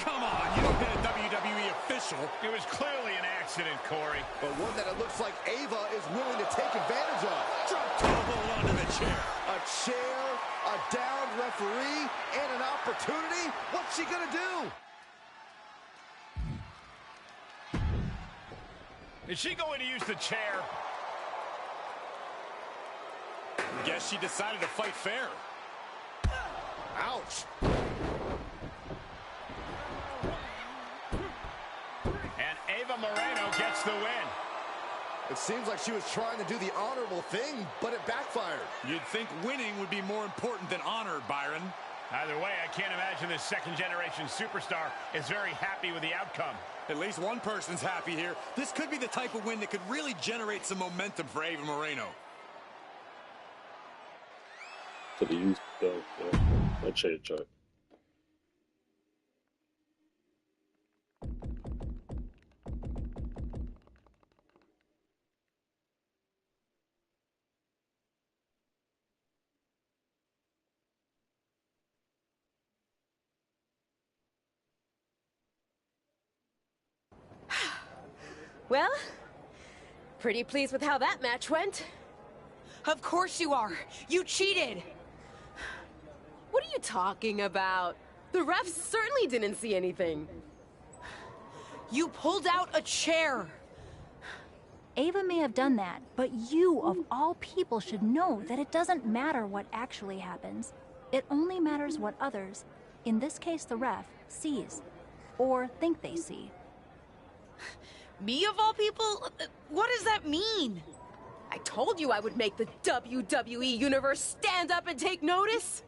Come on, you don't hit a WWE official. It was clearly an accident, Corey. But one that it looks like Ava is willing to take advantage of. Drop toe hold onto the chair. A chair, a downed referee, and an opportunity. What's she gonna do? Is she going to use the chair? Guess she decided to fight fair. Ouch. And Ava Moreno gets the win. It seems like she was trying to do the honorable thing, but it backfired. You'd think winning would be more important than honor, Byron. Either way, I can't imagine this second-generation superstar is very happy with the outcome. At least one person's happy here. This could be the type of win that could really generate some momentum for Ava Moreno. Could have used a chair chart. Well, pretty pleased with how that match went. Of course you are. You cheated. What are you talking about? The refs certainly didn't see anything. You pulled out a chair. Ava may have done that, but you, of all people, should know that it doesn't matter what actually happens. It only matters what others, in this case the ref, sees. Or think they see. Me of all people? What does that mean? I told you I would make the WWE Universe stand up and take notice.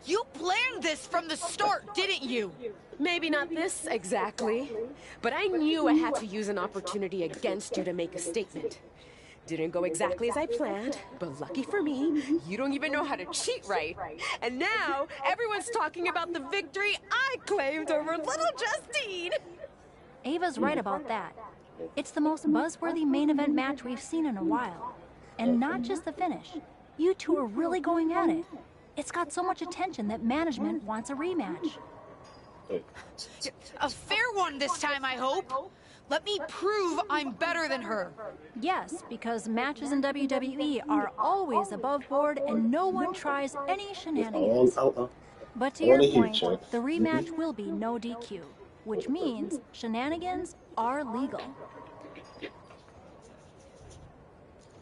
You planned this from the start, didn't you? Maybe not this exactly, but I knew I had to use an opportunity against you to make a statement. Didn't go exactly as I planned, but lucky for me, you don't even know how to cheat right. And now, everyone's talking about the victory I claimed over little Justine. Ava's right about that. It's the most buzzworthy main event match we've seen in a while. And not just the finish. You two are really going at it. It's got so much attention that management wants a rematch. A fair one this time, I hope. Let me prove I'm better than her. Yes, because matches in WWE are always above board and no one tries any shenanigans. But to your point, the rematch will be no DQ, which means shenanigans are legal.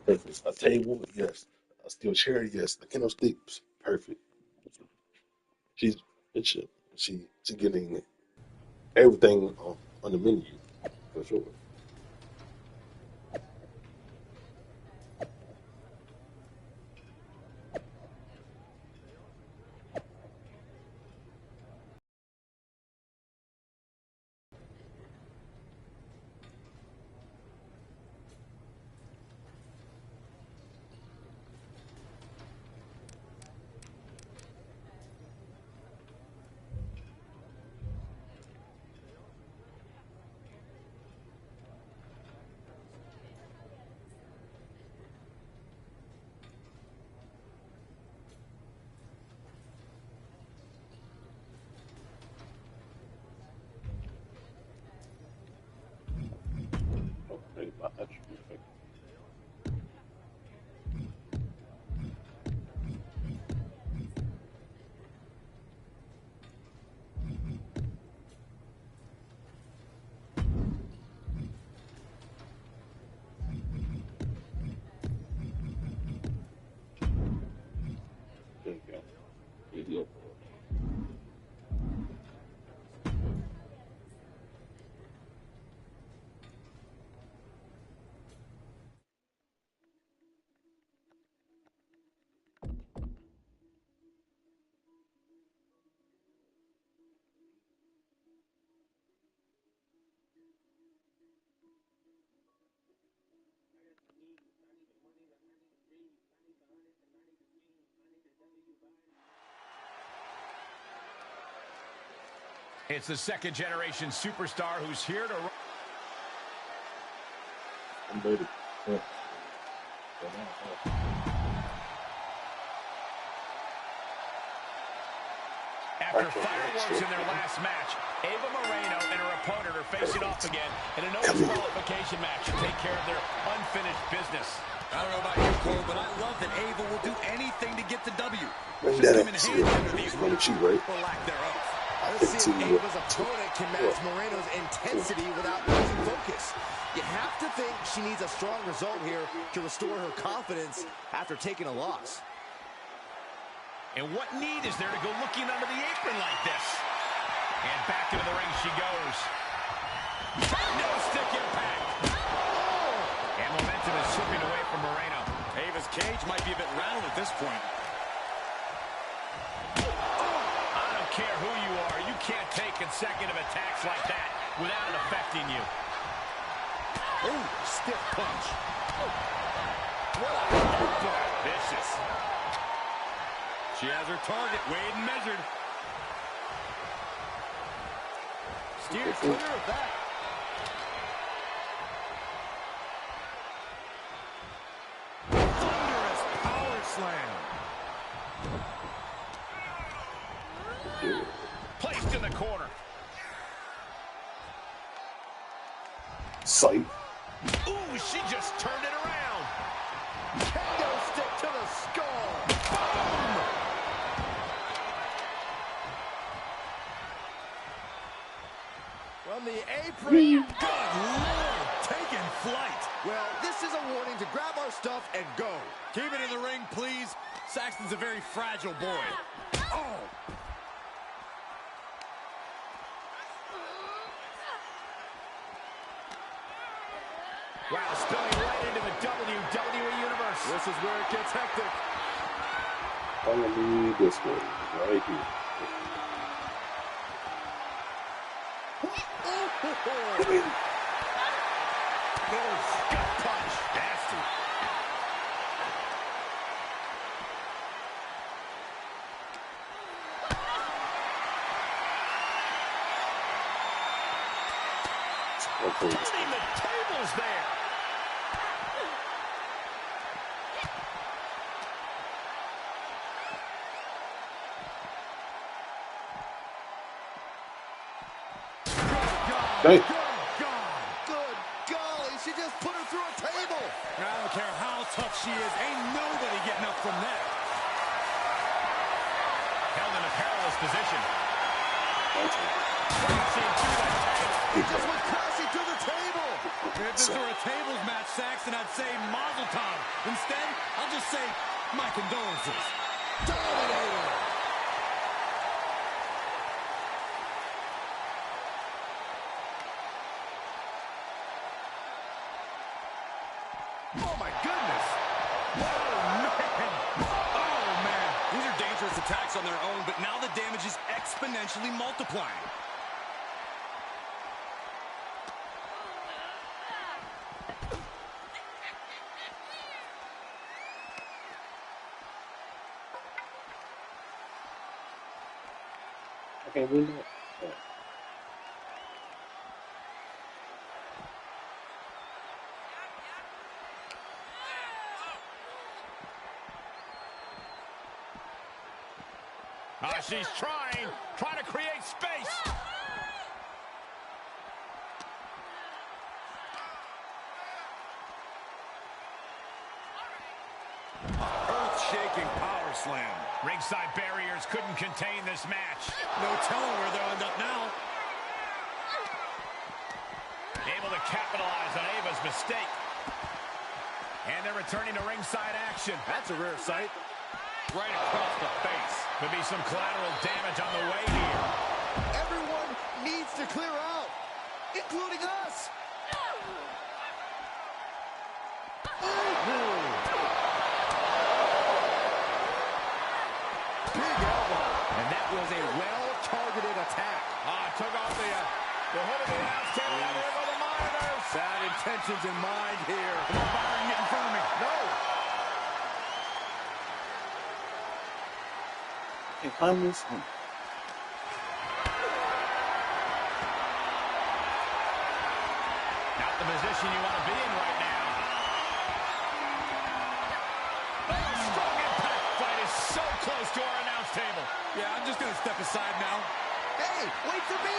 Perfect. A table, yes. A steel chair, yes. The kendo sticks, perfect. She's getting everything on the menu for sure. Hey, my attribute effect. There you go. Idiot. It's the second-generation superstar who's here to... I'm ready. Yeah. After fireworks in their last match, Ava Moreno and her opponent are facing off again in a no-disqualification match to take care of their unfinished business. I don't know about you, Cole, but I love that Ava will do anything to get the W. Bring She'll that come in up. handy under these Running cheat, right? or lack thereof. Let's see if Ava's opponent can match Moreno's intensity without losing focus. You have to think she needs a strong result here to restore her confidence after taking a loss. And what need is there to go looking under the apron like this? And back into the ring she goes. No stick impact. And momentum is slipping away from Moreno. Ava's cage might be a bit rattled at this point. I don't care who you are, you can't take consecutive attacks like that without it affecting you. Ooh, stiff punch. What a headbutt. Vicious. She has her target weighed and measured. Steered clear of that. Thunderous power slam. Placed in the corner. Sight. Ooh, she just turned it around. Kendo stick to the skull. Boom! From the apron. Good Lord, taking flight. Well, this is a warning to grab our stuff and go. Keep it in the ring, please. Saxton's a very fragile boy. Oh! Wow, spilling right into the WWE Universe. This is where it gets hectic. Follow me this way, right here. Gut punch. Nasty. Okay. Turning the tables there. Hey. Good golly, she just put her through a table. I don't care how tough she is. Ain't nobody getting up from that. Held in a perilous position. He just went crashing through the table. If this were a tables match, Saxton, I'd say Mazel Tov. Instead, I'll just say my condolences. Dominator. Oh, my goodness. Oh, man. These are dangerous attacks on their own, but now the damage is exponentially multiplying. I can't win that. She's trying to create space. slam. Ringside barriers couldn't contain this match. No telling where they'll end up now. Able to capitalize on Ava's mistake. And they're returning to ringside action. That's a rare sight. Right across the face. Could be some collateral damage on the way here. Everyone needs to clear out, including us. Big elbow. And that was a well-targeted attack. Took off the hood of the announce table. Now there go the monitors. Bad intentions in mind here. Come on, Byron, get in front of me. No. Can't climb this one. Not the position you want to be in right now. Oh, strong impact fight is so close to our announce table. Yeah, I'm just going to step aside now. Hey, wait for me.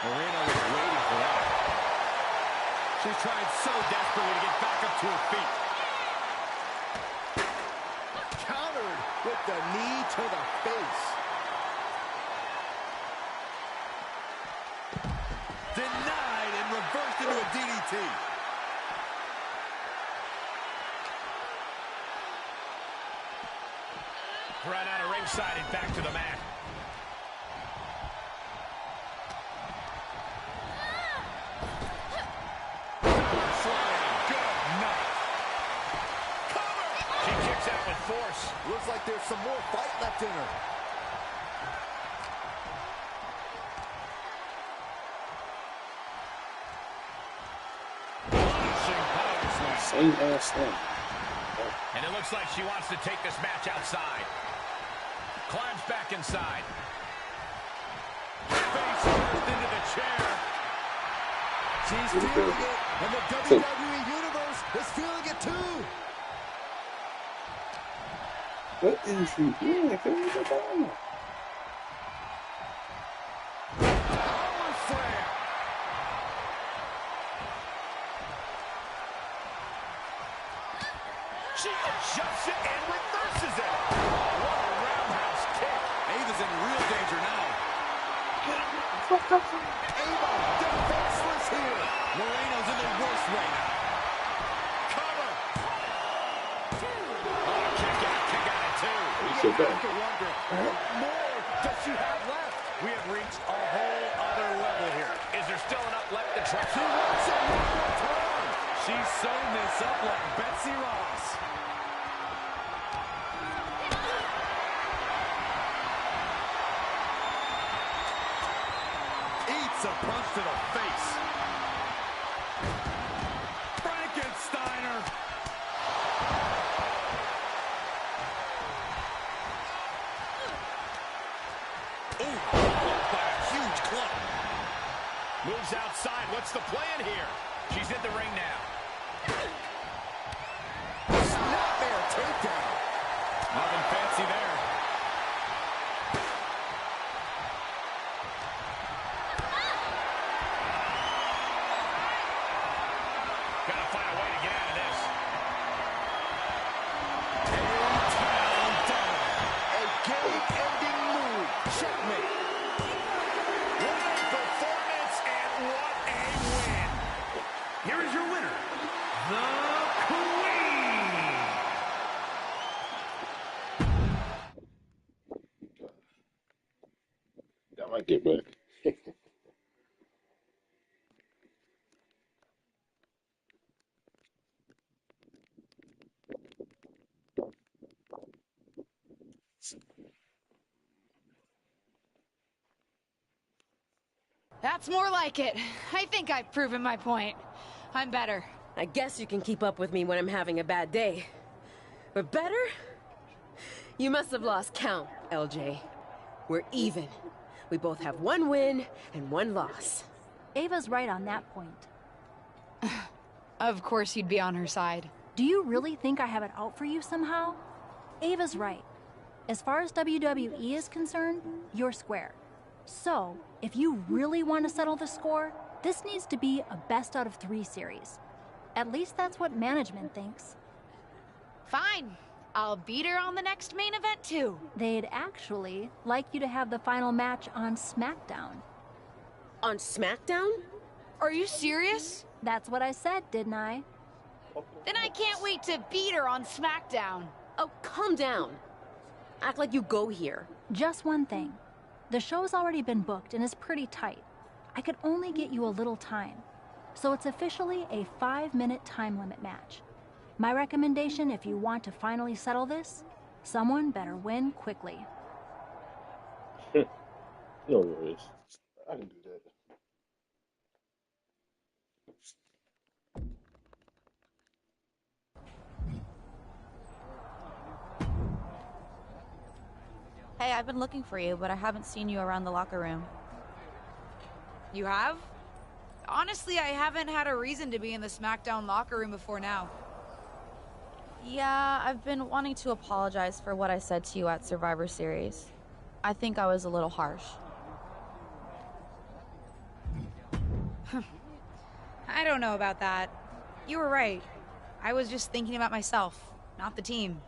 Moreno was waiting for that. She's trying so desperately to get back up to her feet. Countered with the knee to the face. Denied and reversed into a DDT. Right out of ringside and back to the mat. Force. Looks like there's some more fight left in her. Same ass thing. And it looks like she wants to take this match outside. Climbs back inside. Face first into the chair. She's feeling it, and the WWE Universe is feeling it too. What is he doing? Can we go down? Power slam. She adjusts it and reverses it. What a roundhouse kick. Ava's in real danger now. Ava, defenseless here. Moreno's in the worst way now. What more does she have left? We have reached a whole other level here. Is there still enough left to try? She wants it one more time. She's sewn this up like Betsy Ross. Eats a punch to the face. Frankensteiner. Moves outside. What's the plan here? She's in the ring now. Snapmare takedown. Nothing fancy there. Gotta find a way to get out of this. A game-ending move. Checkmate. What a performance and what a win. Here is your winner, the Queen. That might get better. That's more like it. I think I've proven my point. I'm better. I guess you can keep up with me when I'm having a bad day. But better? You must have lost count, LJ. We're even. We both have one win and one loss. Ava's right on that point. Of course you'd be on her side. Do you really think I have it out for you somehow? Ava's right. As far as WWE is concerned, you're square. So, if you really want to settle the score, this needs to be a best out of 3 series. At least that's what management thinks. Fine. I'll beat her on the next main event, too. They'd actually like you to have the final match on SmackDown. On SmackDown? Are you serious? That's what I said, didn't I? Then I can't wait to beat her on SmackDown. Oh, calm down. Act like you go here. Just one thing. The show's already been booked and is pretty tight. I could only get you a little time. So it's officially a 5-minute time limit match. My recommendation, if you want to finally settle this, someone better win quickly. No worries. I can do that. Hey, I've been looking for you, but I haven't seen you around the locker room. You have? Honestly, I haven't had a reason to be in the SmackDown locker room before now. Yeah, I've been wanting to apologize for what I said to you at Survivor Series. I think I was a little harsh. I don't know about that. You were right. I was just thinking about myself, not the team.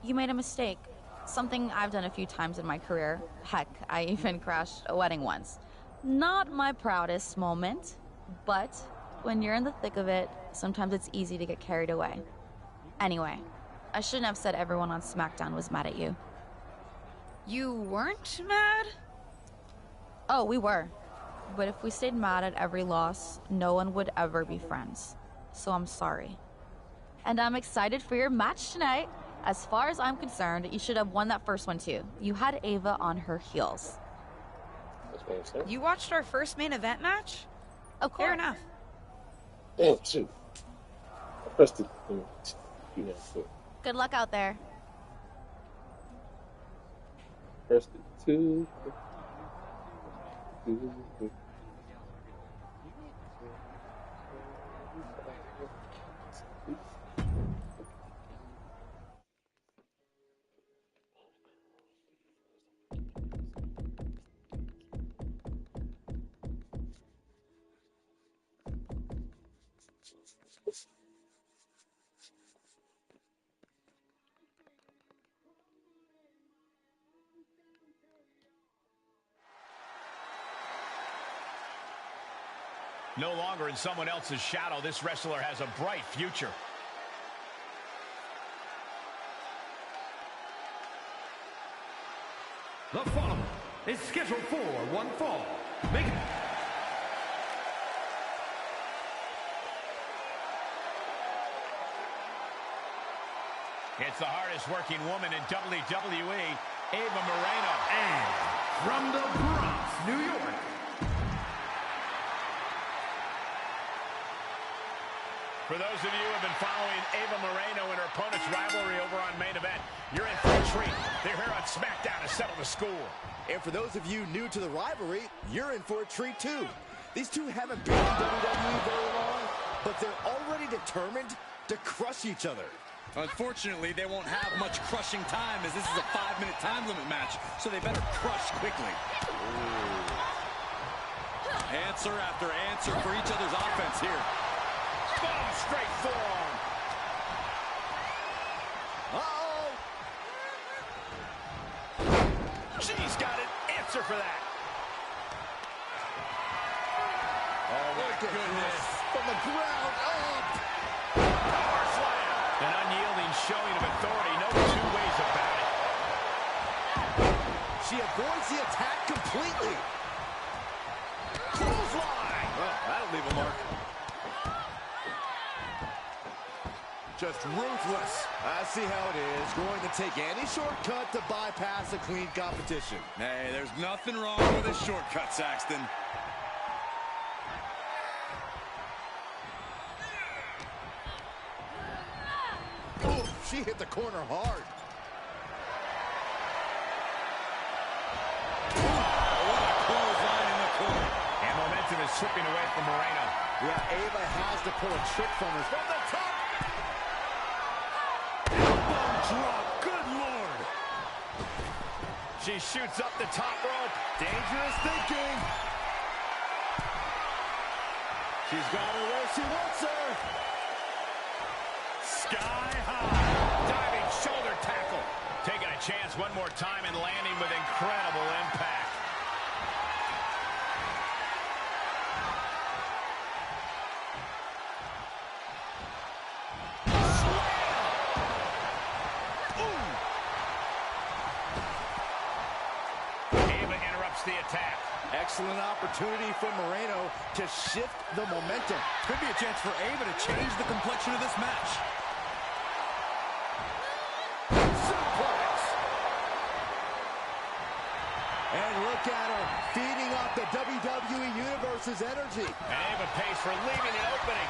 You made a mistake. Something I've done a few times in my career. Heck, I even crashed a wedding once. Not my proudest moment, but when you're in the thick of it, sometimes it's easy to get carried away. Anyway, I shouldn't have said everyone on SmackDown was mad at you. You weren't mad? Oh, we were. But if we stayed mad at every loss, no one would ever be friends. So I'm sorry. And I'm excited for your match tonight. As far as I'm concerned, you should have won that first one too. You had Ava on her heels. You watched our first main event match? Of course. Fair enough. Damn, shoot. I pressed it. Good luck out there. Pressed it too. No longer in someone else's shadow, this wrestler has a bright future. The following is scheduled for one fall. Make it. It's the hardest working woman in WWE, Ava Moreno. And from the Bronx, New York. For those of you who have been following Ava Moreno and her opponent's rivalry over on Main Event, you're in for a treat. They're here on SmackDown to settle the score. And for those of you new to the rivalry, you're in for a treat too. These two haven't been in WWE very long, but they're already determined to crush each other. Unfortunately, they won't have much crushing time as this is a 5-minute time limit match, so they better crush quickly. Answer after answer for each other's offense here. Oh, straight forearm. Uh-oh! She's got an answer for that. Oh, my goodness. From the ground up. Power slam. An unyielding showing of authority. No two ways about it. She avoids the attack completely. Clothesline. Well, that'll leave a mark. Just ruthless. I see how it is. Going to take any shortcut to bypass a clean competition. Hey, there's nothing wrong with a shortcut, Saxton. Oh, she hit the corner hard. What a clothesline in the corner. And momentum is slipping away from Moreno. Yeah, Ava has to pull a trick from her. From the top. Drop. Good Lord. She shoots up the top rope. Dangerous thinking. She's got her where she wants her. Sky high. Diving chance one more time and landing with incredible impact. Ava interrupts the attack. Excellent opportunity for Moreno to shift the momentum. Could be a chance for Ava to change the complexion of this match. Suplex. And look at her, feeding off the WWE Universe's energy. And Ava pays for leaving an opening.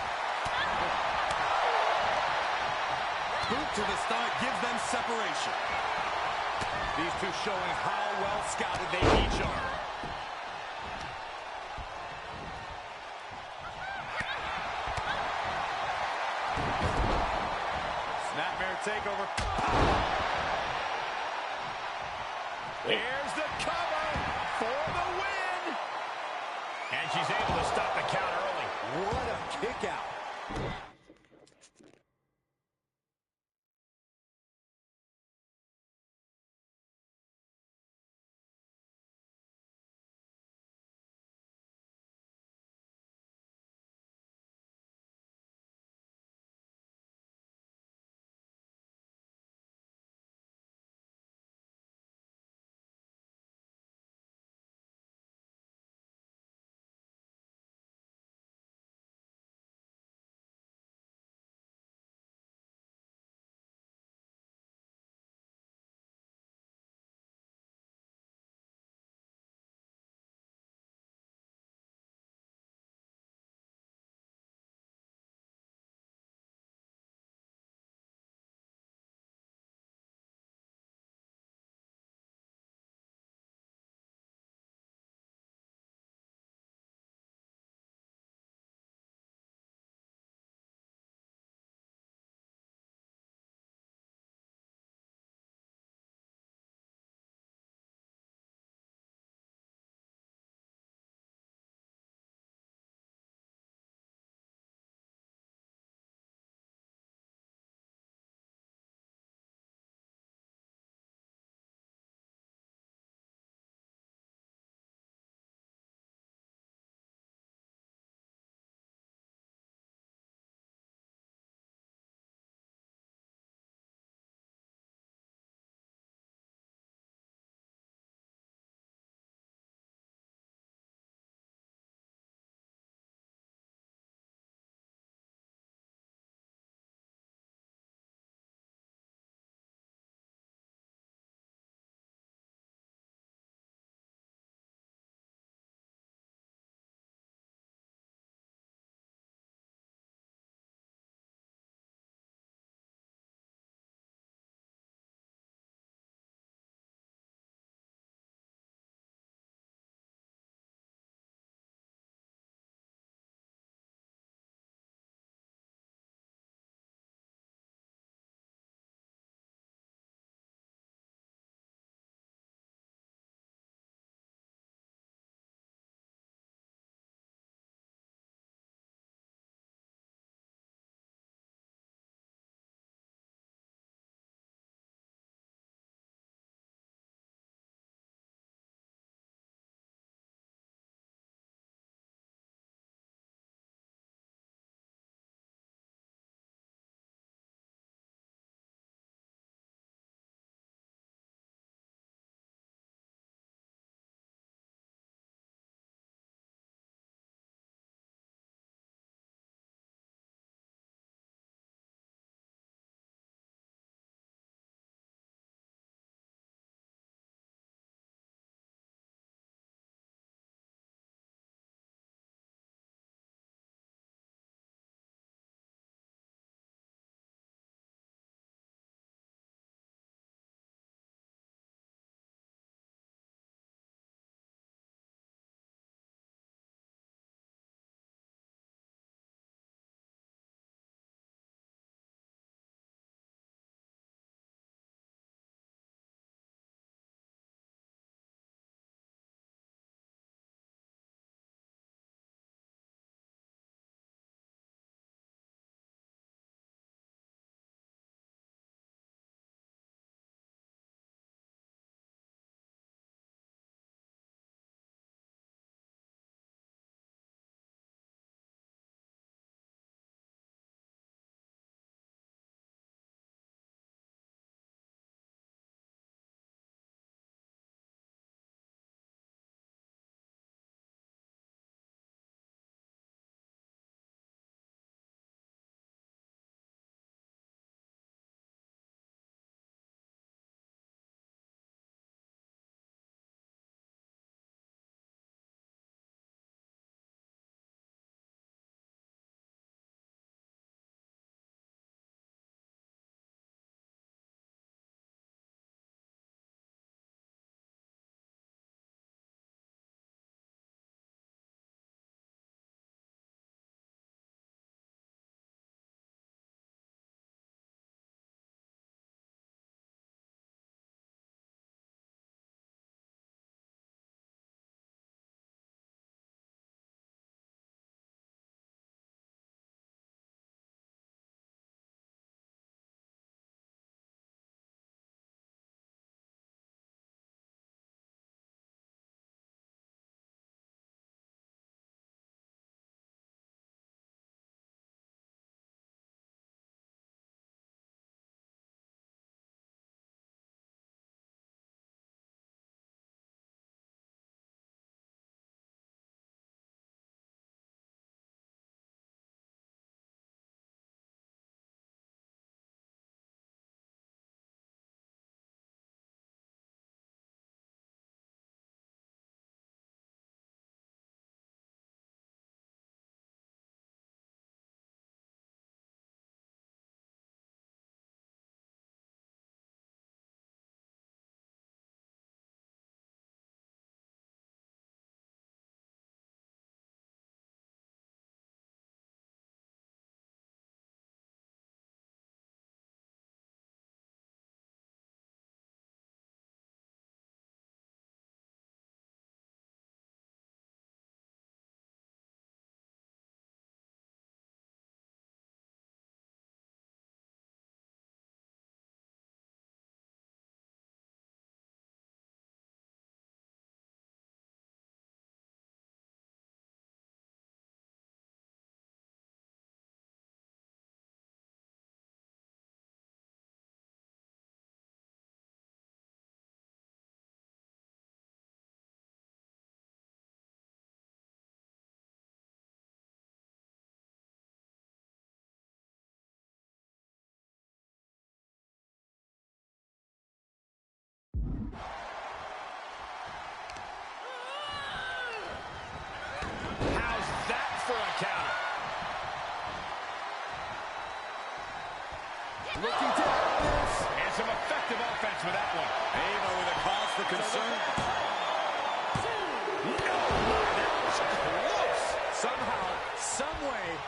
Boot to the stomach gives them separation. These two showing how well scouted they each are. Snapmare takeover. Here's the cover for the win. And she's able to stop the count early. What a kick out.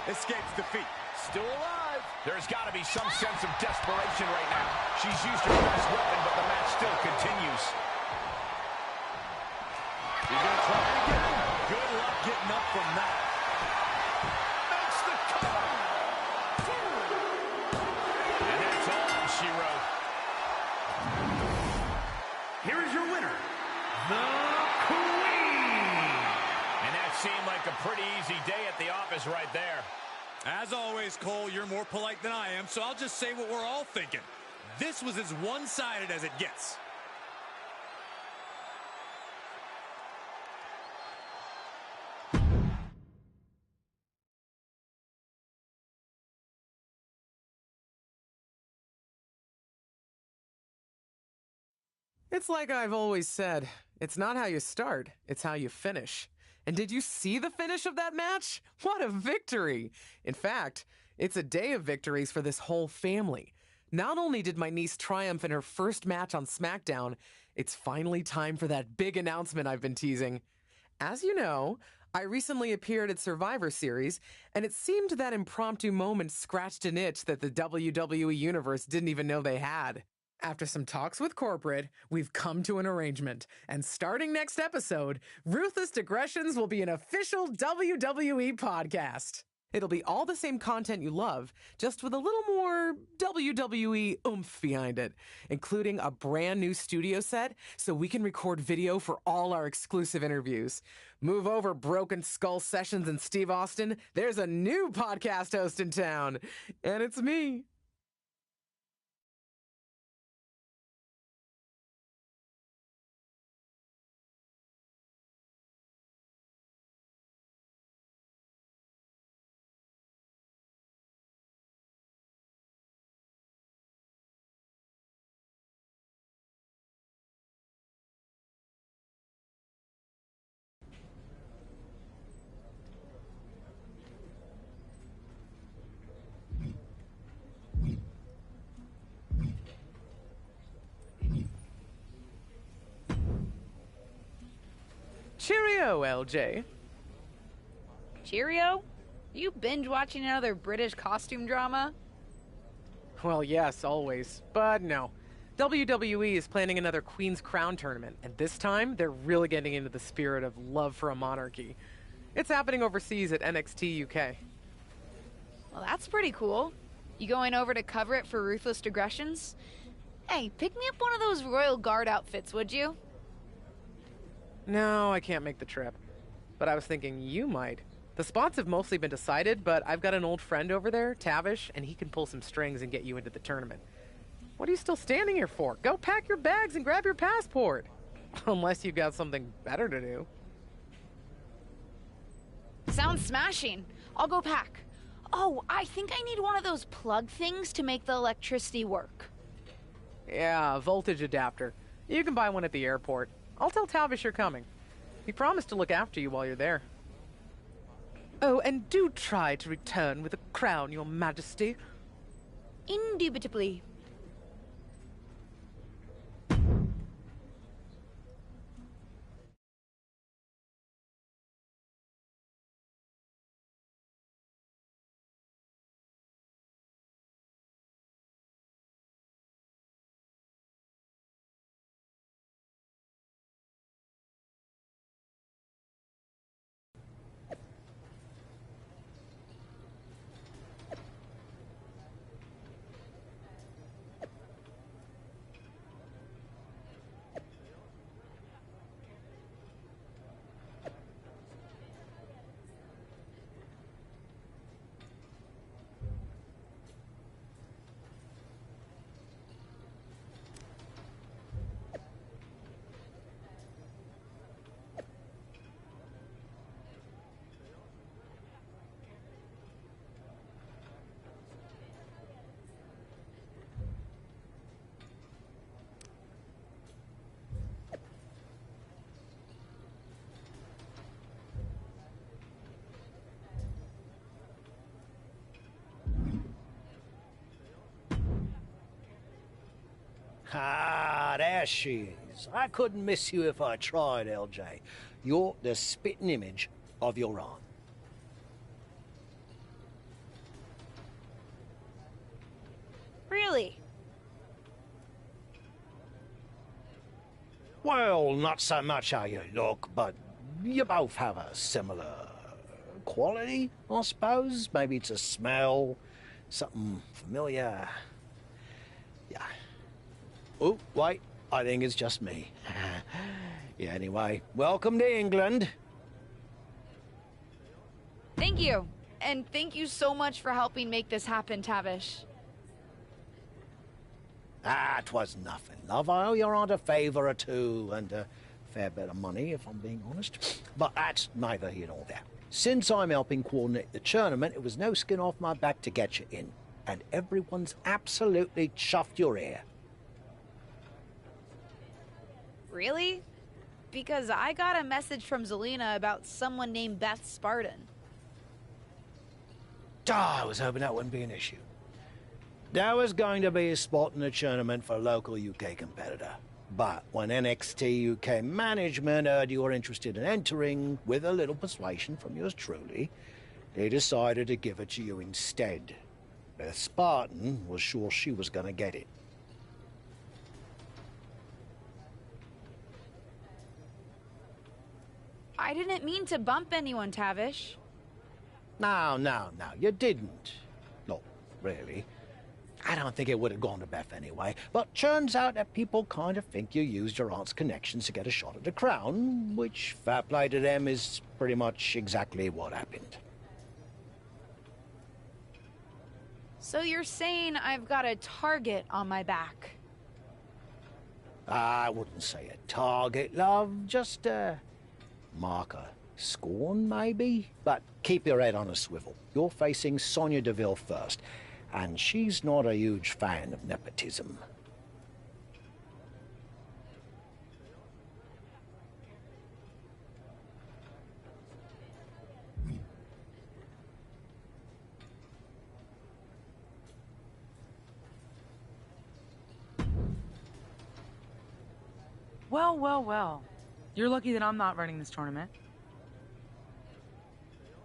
escapes defeat. Still alive. There's got to be some sense of desperation right now. She's used her best weapon, but the match still continues. She's going to try it again. Good luck getting up from that. Makes the cover. And that's all she wrote. Here is your winner, the Queen. And that seemed like a pretty easy day at the office right there. As always, Cole, you're more polite than I am, so I'll just say what we're all thinking. This was as one-sided as it gets. It's like I've always said, it's not how you start, it's how you finish. And did you see the finish of that match? What a victory! In fact, it's a day of victories for this whole family. Not only did my niece triumph in her first match on SmackDown, it's finally time for that big announcement I've been teasing. As you know, I recently appeared at Survivor Series, and it seemed that impromptu moment scratched an itch that the WWE Universe didn't even know they had. After some talks with corporate, we've come to an arrangement, and starting next episode, Ruthless Digressions will be an official WWE podcast. It'll be all the same content you love, just with a little more WWE oomph behind it, including a brand new studio set so we can record video for all our exclusive interviews. Move over, Broken Skull Sessions and Steve Austin. There's a new podcast host in town, and it's me. Cheerio, LJ. Cheerio? You binge watching another British costume drama? Well, yes, always. But no. WWE is planning another Queen's Crown tournament, and this time they're really getting into the spirit of love for a monarchy. It's happening overseas at NXT UK. Well, that's pretty cool. You going over to cover it for Ruthless Digressions? Hey, pick me up one of those Royal Guard outfits, would you? No, I can't make the trip. But I was thinking you might. The spots have mostly been decided, but I've got an old friend over there, Tavish, and he can pull some strings and get you into the tournament. What are you still standing here for? Go pack your bags and grab your passport. Unless you've got something better to do. Sounds smashing. I'll go pack. Oh, I think I need one of those plug things to make the electricity work. Yeah, a voltage adapter. You can buy one at the airport. I'll tell Tavish you're coming. He promised to look after you while you're there. Oh, and do try to return with a crown, Your Majesty. Indubitably. Ah, there she is. I couldn't miss you if I tried, LJ. You're the spitting image of your aunt. Really? Well, not so much how you look, but you both have a similar quality, I suppose. Maybe it's a smell, something familiar. Yeah. Oh, wait, I think it's just me. Yeah, anyway, welcome to England. Thank you. And thank you so much for helping make this happen, Tavish. Ah, 'twas nothing, love. I owe your aunt a favour or two, and a fair bit of money, if I'm being honest. But that's neither here nor there. Since I'm helping coordinate the tournament, it was no skin off my back to get you in. And everyone's absolutely chuffed your ear. Really? Because I got a message from Zelina about someone named Beth Spartan. I was hoping that wouldn't be an issue. There was going to be a spot in the tournament for a local UK competitor. But when NXT UK management heard you were interested in entering, with a little persuasion from yours truly, they decided to give it to you instead. Beth Spartan was sure she was going to get it. I didn't mean to bump anyone, Tavish. No, you didn't. Not really. I don't think it would have gone to Beth anyway, but turns out that people kind of think you used your aunt's connections to get a shot at the crown, which, fair play to them, is pretty much exactly what happened. So you're saying I've got a target on my back? I wouldn't say a target, love, just a marker. Scorn, maybe? But keep your head on a swivel. You're facing Sonya Deville first, and she's not a huge fan of nepotism. Well. You're lucky that I'm not running this tournament.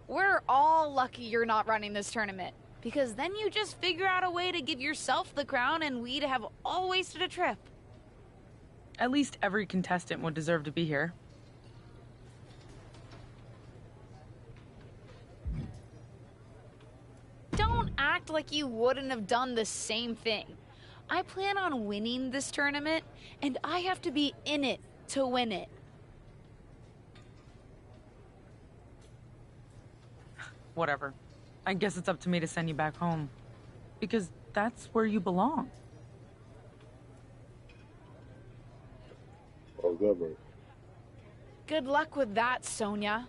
We're all lucky you're not running this tournament, because then you just figure out a way to give yourself the crown and we'd have all wasted a trip. At least every contestant would deserve to be here. Don't act like you wouldn't have done the same thing. I plan on winning this tournament, and I have to be in it to win it. Whatever. I guess it's up to me to send you back home. Because that's where you belong. Oh, good. Good luck with that, Sonya.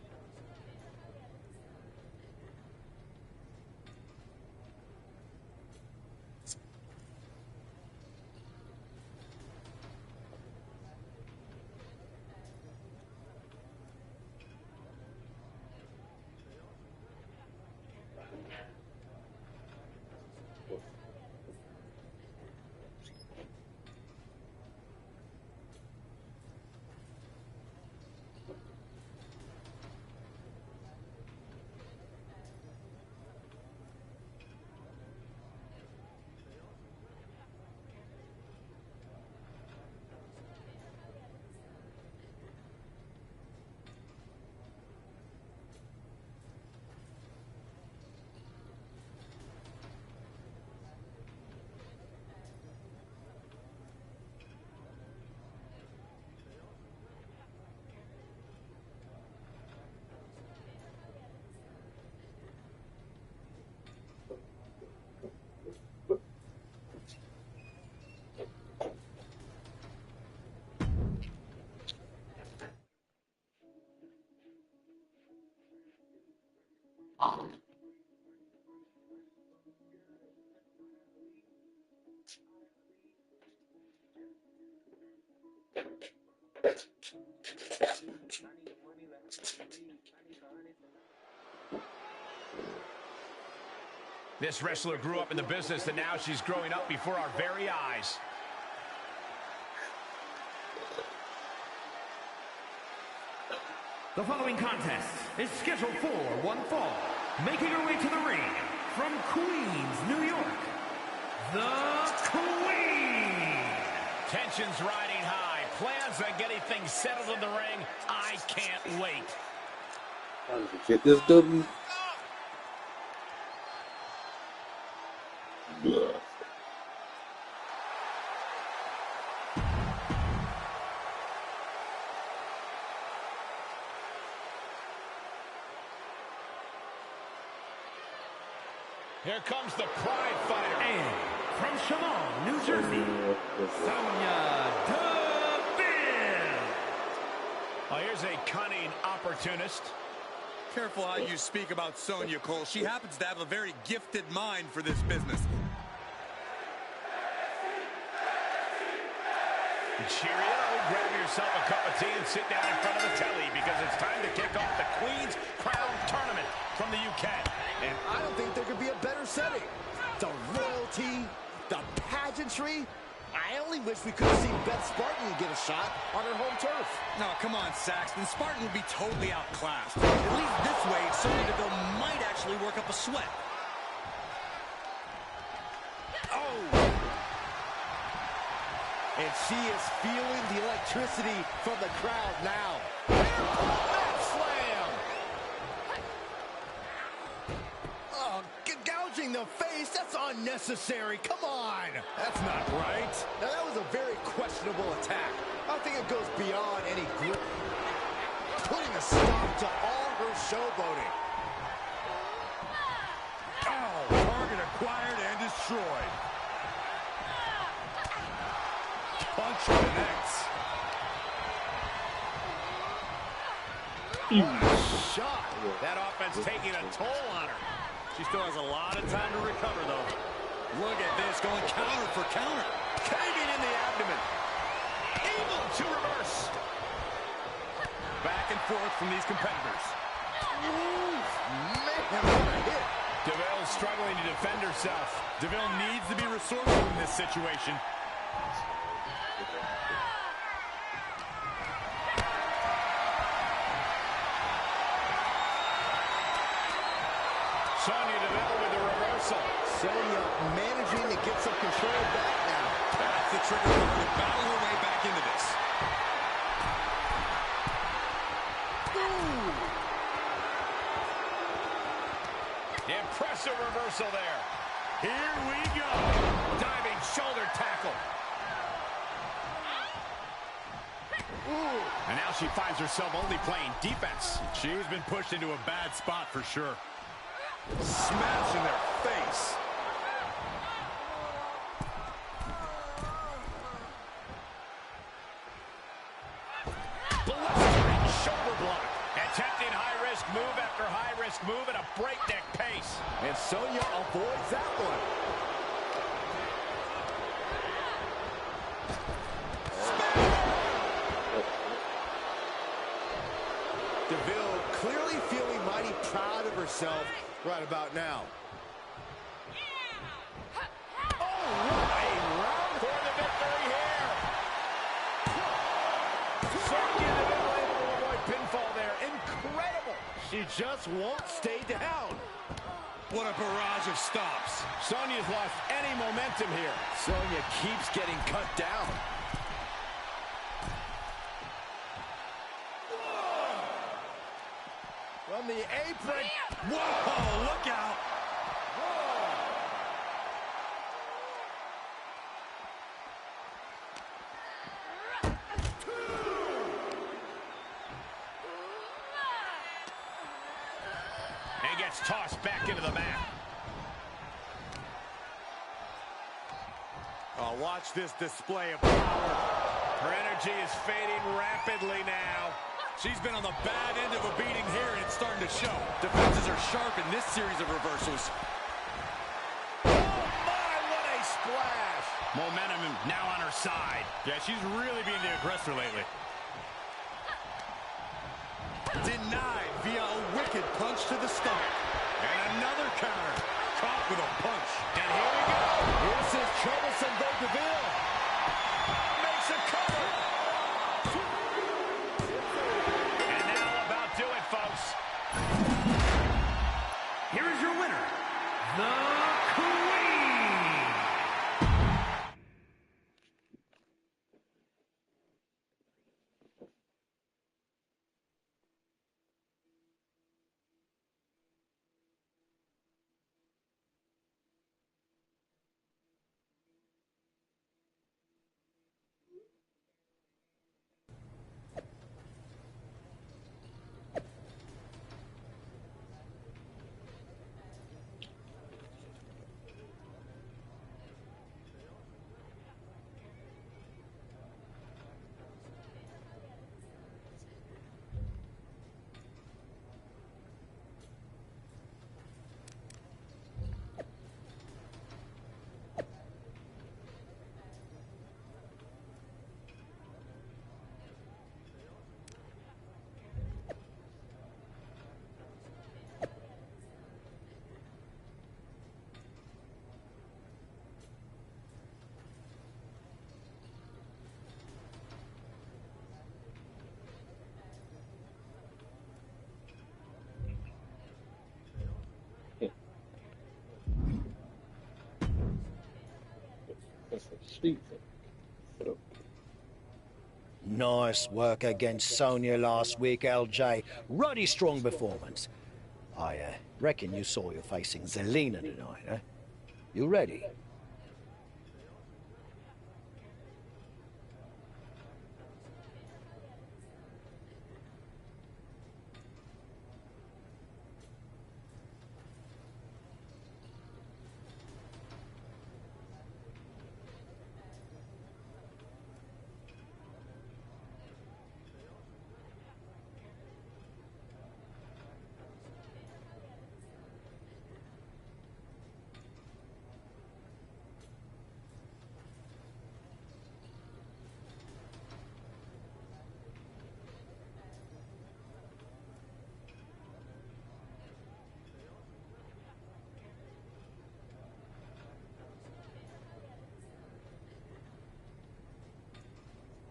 This wrestler grew up in the business, and now she's growing up before our very eyes. The following contest is scheduled for one fall. Making her way to the ring from Queens, New York, the Queen. Tension's riding high. Plans on getting things settled in the ring. I can't wait. Trying to get this W. Ugh. Here comes the Pride Fighter. And from Chemung, New Jersey, Sonya Deville. Oh, here's a cunning opportunist. Careful how you speak about Sonya, Cole. She happens to have a very gifted mind for this business. Cheerio, grab yourself a cup of tea and sit down in front of the telly because it's time to kick off the Queen's Crown Tournament from the UK. And I don't think there could be a better setting. The royalty, the pageantry. I only wish we could have seen Beth Spartan get a shot on her home turf. No, come on, Saxton. Spartan would be totally outclassed. At least this way, Sonya Deville might actually work up a sweat. Oh! And she is feeling the electricity from the crowd now. That slam! Oh, gouging the face, that's unnecessary. Come on! That's not right. Now, that was a very questionable attack. I think it goes beyond any group. Putting a stop to all her showboating. Oh, target acquired and destroyed. Punch connects. Shot. That offense taking a toll on her. She still has a lot of time to recover, though. Look at this, going counter for counter. Caving in the abdomen. Able to reverse. Back and forth from these competitors. Ooh, man, what a hit. Deville struggling to defend herself. Deville needs to be resourceful in this situation. Sonya Deville with the reversal. Sonya managing to get some control back now. That's the trigger point to battle her way back into this. Ooh. Impressive reversal there. Here we go. Diving shoulder tackle. Ooh. And now she finds herself only playing defense. She's been pushed into a bad spot for sure. Smash in their face. Blistering shoulder block. Attempting high-risk move after high-risk move at a breakneck pace. And Sonya avoids that one. Deville clearly feeling mighty proud of herself right about now. Oh, what a round for the victory here. Sonya Deville able to avoid pinfall there. Incredible. She just won't stay down. What a barrage of stops. Sonya's lost any momentum here. Sonya keeps getting cut down. From the apron. Whoa, look out. And gets tossed back into the mat. Oh, watch this display of power. Her energy is fading rapidly now. She's been on the bad end of a beating here, and it's starting to show. Defenses are sharp in this series of reversals. Oh, my, what a splash. Momentum now on her side. Yeah, she's really being the aggressor lately. Denied via a wicked punch to the stomach. And another counter. Caught with a punch. And here we go. This is troublesome, though, Deville. Makes a cover. And that'll about do it, folks. Here is your winner, the Queen. Steve. Nice work against Sonya last week, LJ. Ruddy strong performance. I reckon you saw you're facing Zelina tonight, eh? You ready?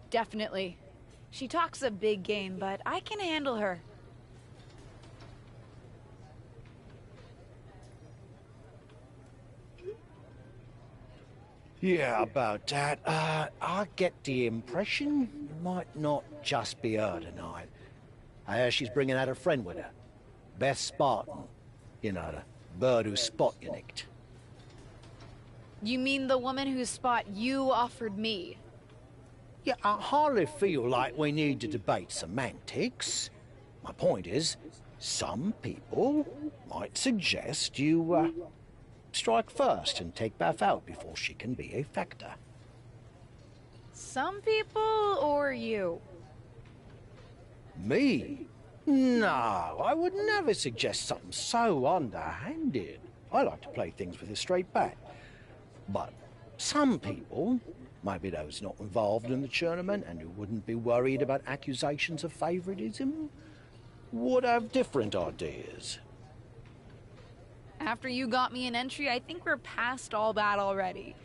Definitely. She talks a big game, but I can handle her. Yeah, about that. I get the impression it might not just be her tonight. I hear she's bringing out a friend with her. Beth Spartan. You know, the bird whose spot you nicked. You mean the woman whose spot you offered me? Yeah, I hardly feel like we need to debate semantics. My point is, some people might suggest you, strike first and take Beth out before she can be a factor. Some people or you? Me? No, I would never suggest something so underhanded. I like to play things with a straight bat. But some people, maybe those not involved in the tournament and who wouldn't be worried about accusations of favoritism, would have different ideas. After you got me an entry, I think we're past all that already.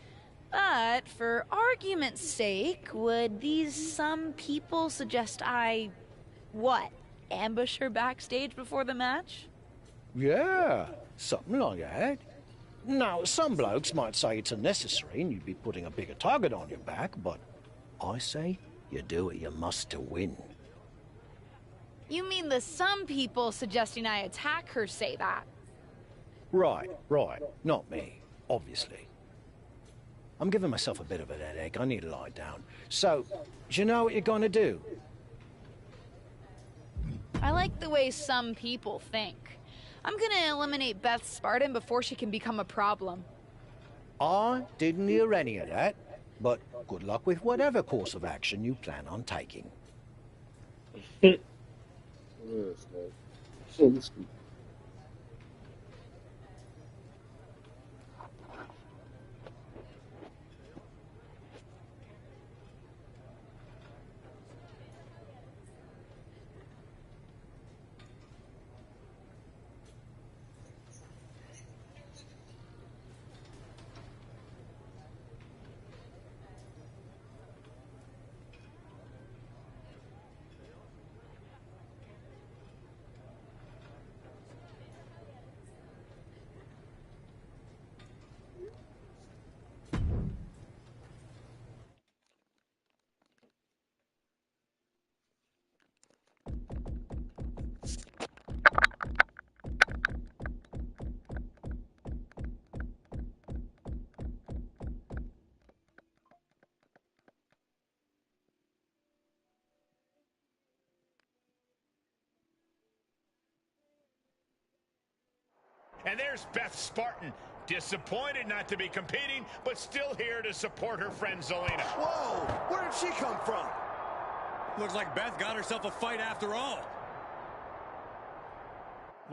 But for argument's sake, would these some people suggest I, what, ambush her backstage before the match? Yeah, something like that. Now, some blokes might say it's unnecessary and you'd be putting a bigger target on your back, but I say you do what you must to win. You mean the some people suggesting I attack her say that? Right. Not me, obviously. I'm giving myself a bit of a headache. I need to lie down. So, do you know what you're gonna do? I like the way some people think. I'm gonna eliminate Beth Spartan before she can become a problem. I didn't hear any of that, but good luck with whatever course of action you plan on taking. And there's Beth Spartan, disappointed not to be competing, but still here to support her friend Zelina. Whoa! Where did she come from? Looks like Beth got herself a fight after all.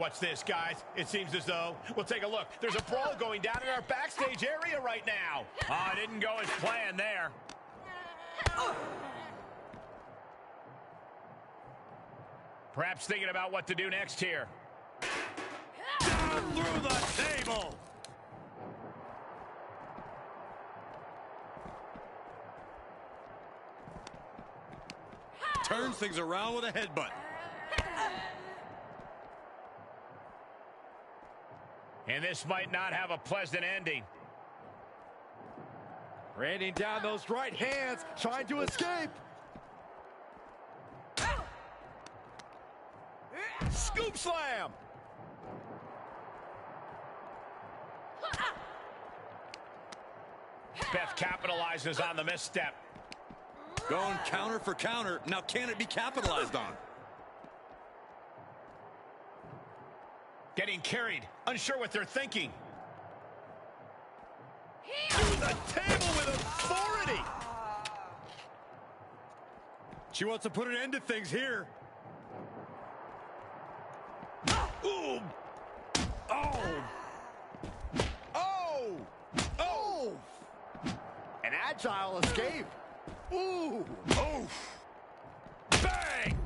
Watch this, guys. It seems as though, we'll take a look. There's a brawl going down in our backstage area right now. It didn't go as planned there. Perhaps thinking about what to do next here. Down through the table! Turns things around with a headbutt. And this might not have a pleasant ending. Raining down those right hands, trying to escape. Scoop slam. Beth capitalizes on the misstep. Going counter for counter. Now can it be capitalized on? Getting carried, unsure what they're thinking. Through the table with authority. She wants to put an end to things here. Ooh. Oh. Oh! Oh! An agile escape. Ooh! Oh! Bang!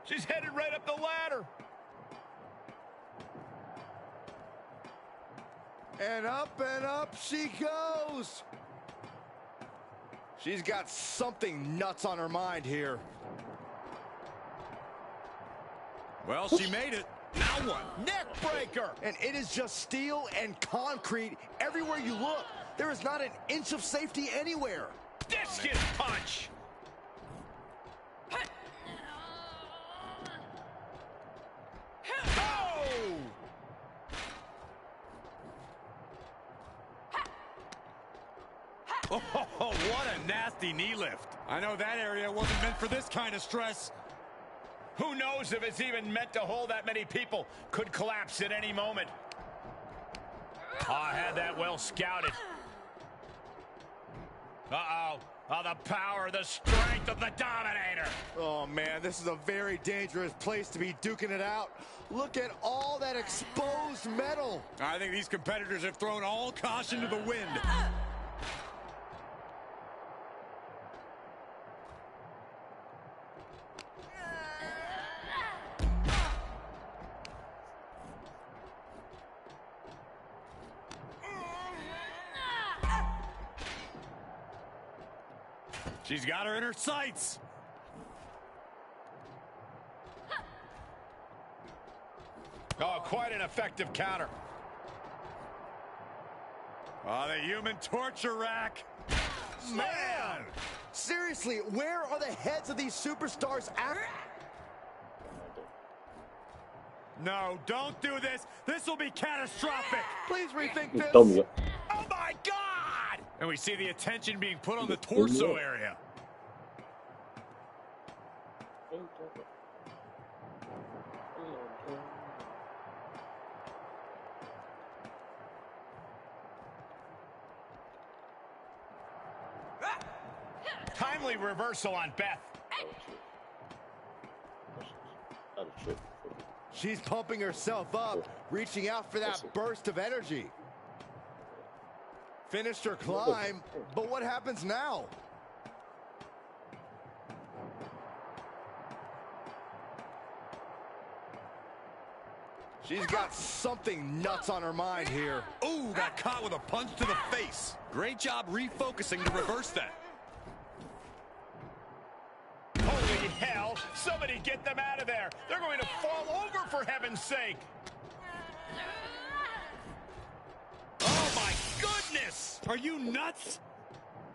She's headed right up the ladder. And up she goes. She's got something nuts on her mind here. Well, she made it. Now what? Neck breaker. And it is just steel and concrete everywhere you look. There is not an inch of safety anywhere. Discus punch. Oh, what a nasty knee lift. I know that area wasn't meant for this kind of stress. Who knows if it's even meant to hold that many people? Could collapse at any moment. Oh, I had that well scouted. Uh-oh. Oh, the power, the strength of the Dominator. Oh, man, this is a very dangerous place to be duking it out. Look at all that exposed metal. I think these competitors have thrown all caution to the wind. She's got her in her sights. Oh, quite an effective counter. Oh, the human torture rack. Man! Seriously, where are the heads of these superstars at? No, don't do this. This will be catastrophic. Please rethink this. Tell me. Oh, my God! And we see the attention being put on the torso area. Timely reversal on Beth. She's pumping herself up, reaching out for that burst of energy. Finished her climb, but what happens now? She's got something nuts on her mind here. Ooh, got caught with a punch to the face. Great job refocusing to reverse that. Holy hell! Somebody get them out of there! They're going to fall over, for heaven's sake! Oh my goodness! Are you nuts?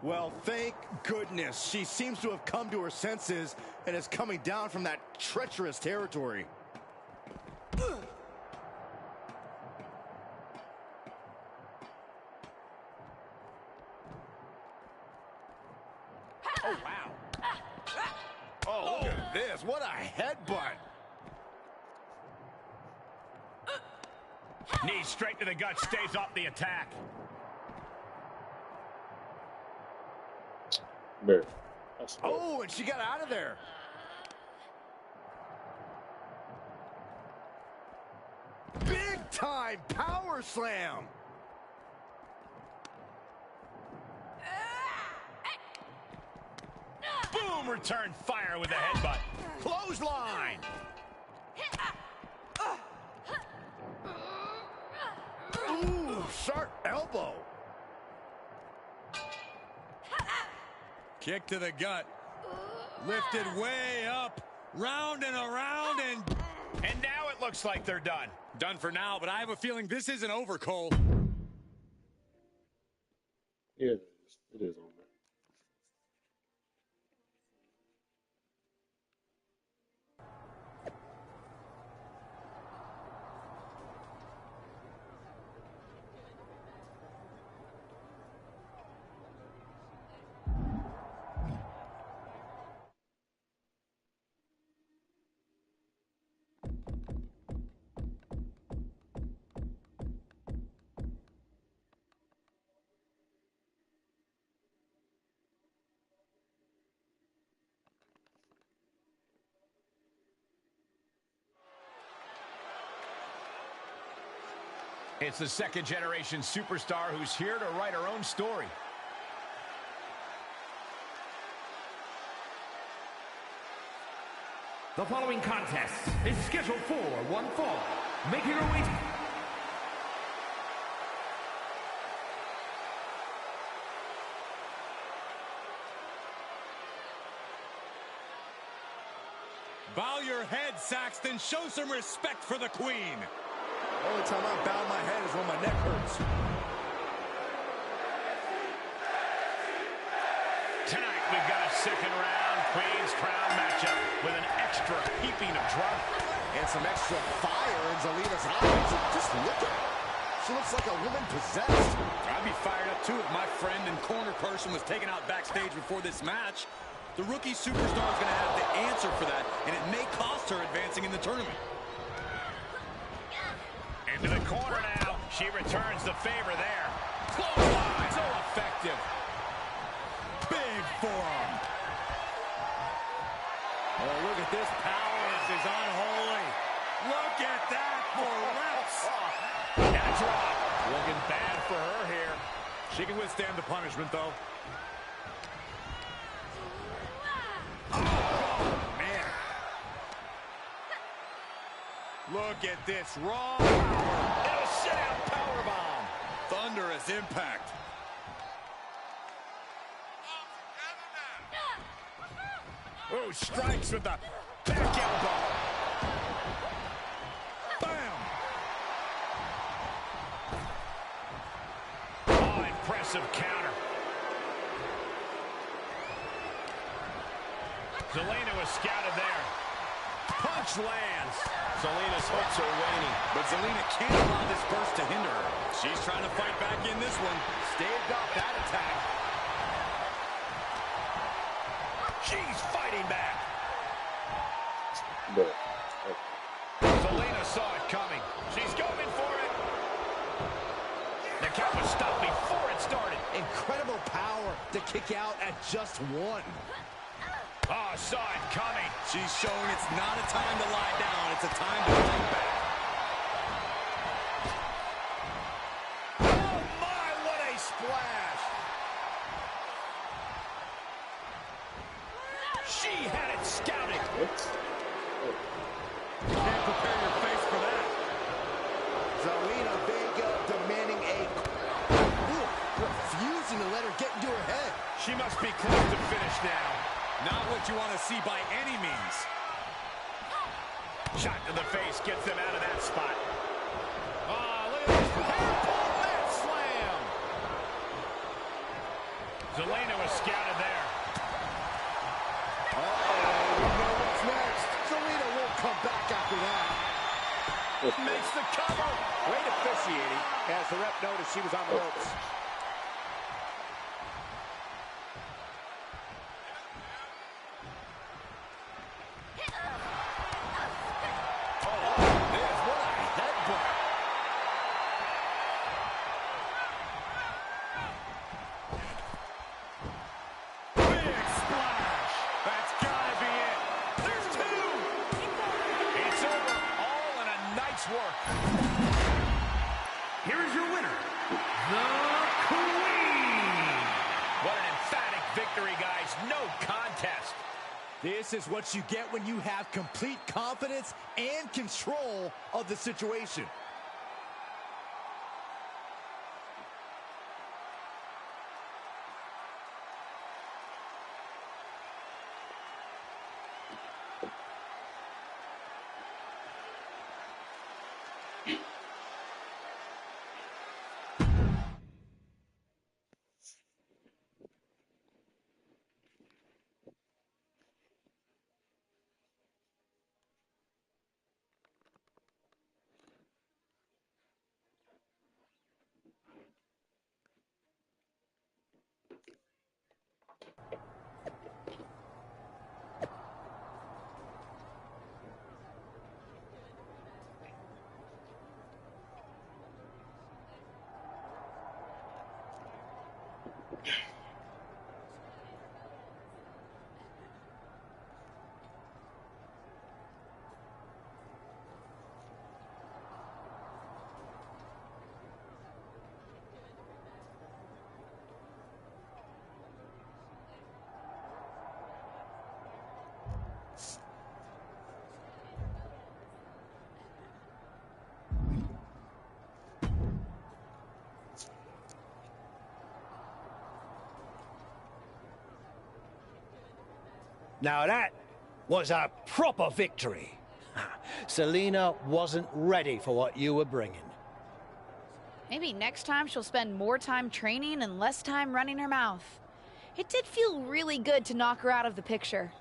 Well, thank goodness. She seems to have come to her senses and is coming down from that treacherous territory. Oh, wow. Oh, look at this. What a headbutt. Knee straight to the gut, stays off the attack. Oh, and she got out of there. Big time power slam. Boom, returned fire with a headbutt. Clothesline. Ooh, sharp elbow. Kick to the gut. Lifted way up. Round and around and now it looks like they're done. Done for now, but I have a feeling this isn't over, Cole. Yeah, it is over. It's the second-generation superstar who's here to write her own story. The following contest is scheduled for one fall. Making her way Bow your head, Saxton. Show some respect for the queen. Only time I bow my head is when my neck hurts. Tonight, we've got a second-round Queen's Crown matchup with an extra heaping of drama. And some extra fire in Zelina's eyes. Just look at her. She looks like a woman possessed. I'd be fired up, too, if my friend and corner person was taken out backstage before this match. The rookie superstar is going to have the answer for that, and it may cost her advancing in the tournament. Into the corner now. She returns the favor there. Clothesline. So effective. Big forearm. Oh, look at this power. This is unholy. Look at that for reps. And a drop. Looking bad for her here. She can withstand the punishment, though. Look at this raw power. And a sit-out powerbomb. Thunderous impact. Oh, strikes with the back elbow. Bam. Oh, impressive counter. Zelina was scouted there. Punch lands. Zelina's hopes are waning. But Zelina can't allow this burst to hinder her. She's trying to fight back in this one. Staved off that attack. She's fighting back. But, Zelina saw it coming. She's going for it. The count was stopped before it started. Incredible power to kick out at just one. Oh, saw it coming. She's showing it's not a time to lie down. It's a time to fight back. Oh, my, what a splash. She had it scouted. You can't prepare your face for that. Zelina Vega demanding refusing to let her get into her head. She must be close to finish now. Not what you want to see by any means. Shot to the face gets them out of that spot. Oh, look at this. Hairpole mat slam. Zelina was scouted there. Uh-oh, we know what's next. Zelina won't come back after that. Makes the cover. Great officiating as the ref noticed she was on the ropes. Here is your winner, the Queen. What an emphatic victory, guys. No contest. This is what you get when you have complete confidence and control of the situation. Now that was a proper victory. Selena wasn't ready for what you were bringing. Maybe next time she'll spend more time training and less time running her mouth. It did feel really good to knock her out of the picture.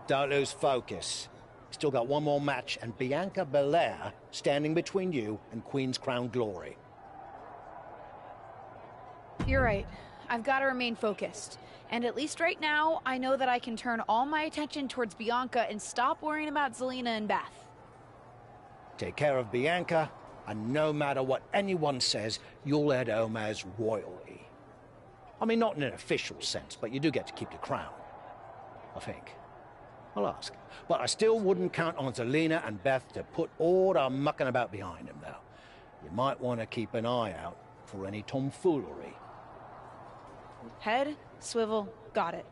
Don't lose focus. Still got one more match, and Bianca Belair standing between you and Queen's Crown glory. You're right. I've got to remain focused. And at least right now, I know that I can turn all my attention towards Bianca and stop worrying about Zelina and Beth. Take care of Bianca, and no matter what anyone says, you'll head home as royalty. I mean, not in an official sense, but you do get to keep your crown. I think. I'll ask. But I still wouldn't count on Zelina and Beth to put all the mucking about behind them, though. You might want to keep an eye out for any tomfoolery. Head, swivel, got it.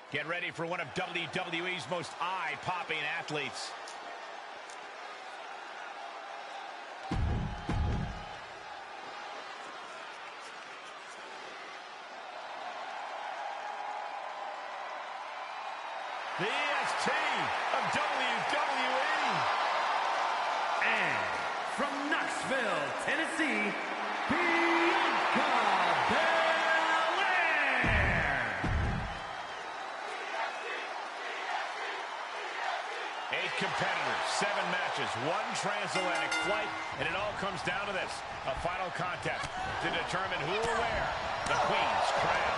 Get ready for one of WWE's most eye-popping athletes. The EST of WWE. And from Knoxville, Tennessee, Bianca Belair. 8 competitors, 7 matches, 1 transatlantic flight, and it all comes down to this, a final contest to determine who will wear the Queen's crown.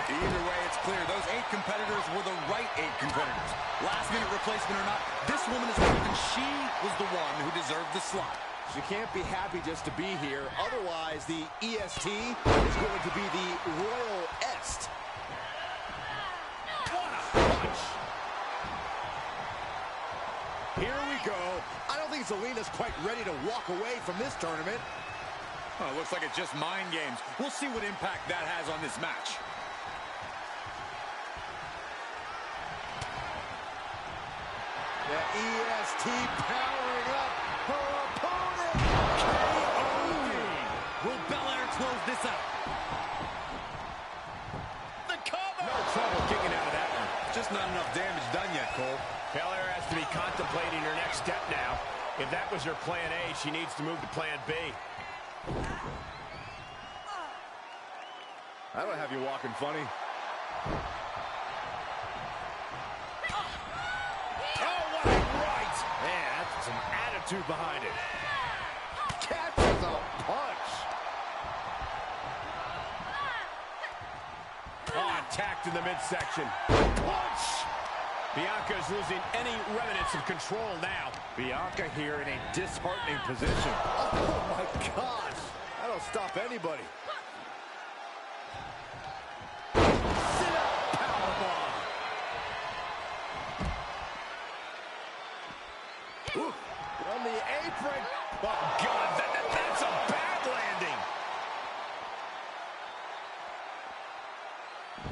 Either way, it's clear those 8 competitors were the right 8 competitors. Last-minute replacement or not, this woman is proven she was the one who deserved the slot. She can't be happy just to be here. Otherwise, the EST is going to be the Royal Est. What a punch! Here we go. I don't think Zelina's quite ready to walk away from this tournament. Oh, it looks like it's just mind games. We'll see what impact that has on this match. The EST powering up her opponent. KO. Will Belair close this out? The cover. No trouble kicking out of that one. Just not enough damage done yet, Cole. Belair has to be contemplating her next step now. If that was her plan A, she needs to move to plan B. That'll have you walking funny. Oh, what a right! Man, that's some attitude behind it. Catches a punch. impact in the midsection. Punch! Bianca's losing any remnants of control now. Bianca here in a disheartening position. Oh my gosh! That'll stop anybody. Sit-up powerbomb. Ooh, from the apron. Oh God, that's a bad landing.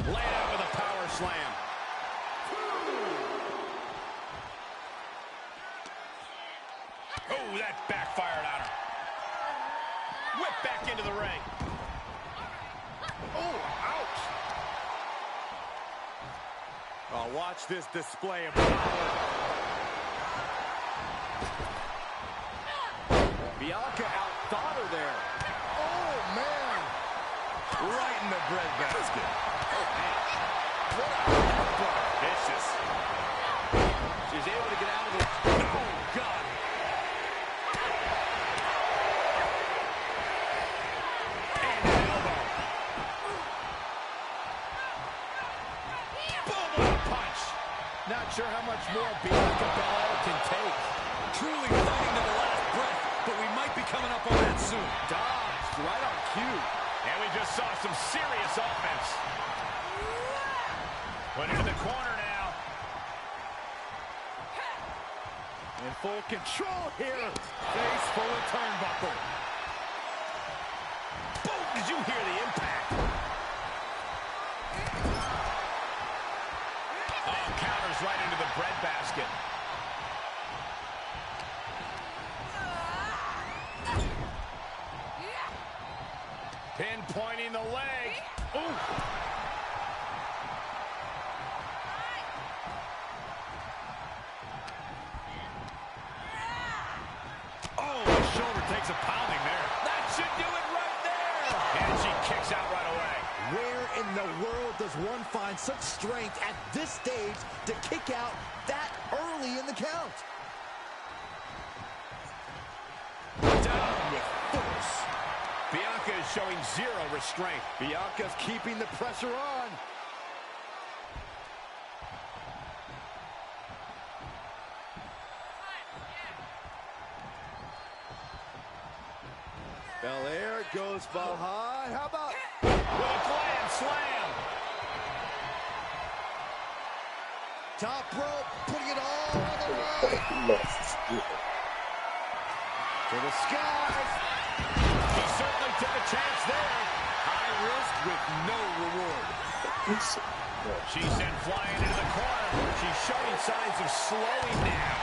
Laid out with a power slam. Oh, that backfired on her. Whip back into the ring. Oh, ouch. Oh, watch this display of power. Bianca outthought her there. Oh, man. Right in the breadbasket. Oh, man. What a headbutt. Vicious. She's able to get out of it. Oh, God. And an elbow. Boom, what a punch. Not sure how much more Bianca Belair can take. Truly fighting to the last breath, but we might be coming up on that soon. Dodged right on cue. And we just saw some serious offense. Put into the corner now. In full control here. Face full of turnbuckle. Boom! Did you hear the impact? Oh, counters right into the breadbasket. Pinpointing the leg. Ooh. Oh, the shoulder takes a pounding there. That should do it right there. And she kicks out right away. Where in the world does one find such strength at this stage to kick out that early in the count? Down with force. Bianca is showing zero restraint. Bianca's keeping the pressure on. Belair goes behind. How about... With a grand slam. Top rope, putting it all on the line. To the skies. He certainly took a chance there. High risk with no reward. She's sent flying into the corner. She's showing signs of slowing down.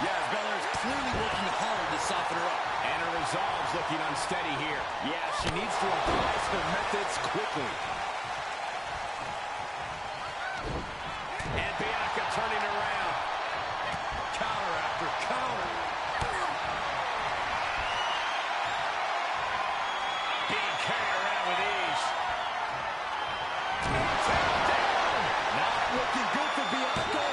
Yes, Belair's clearly working hard to soften her up. And her resolve's looking unsteady here. Yeah, she needs to revise her methods quickly. And Bianca turning around. Counter after counter. Being carried around with ease. Down. Not looking good for Bianca.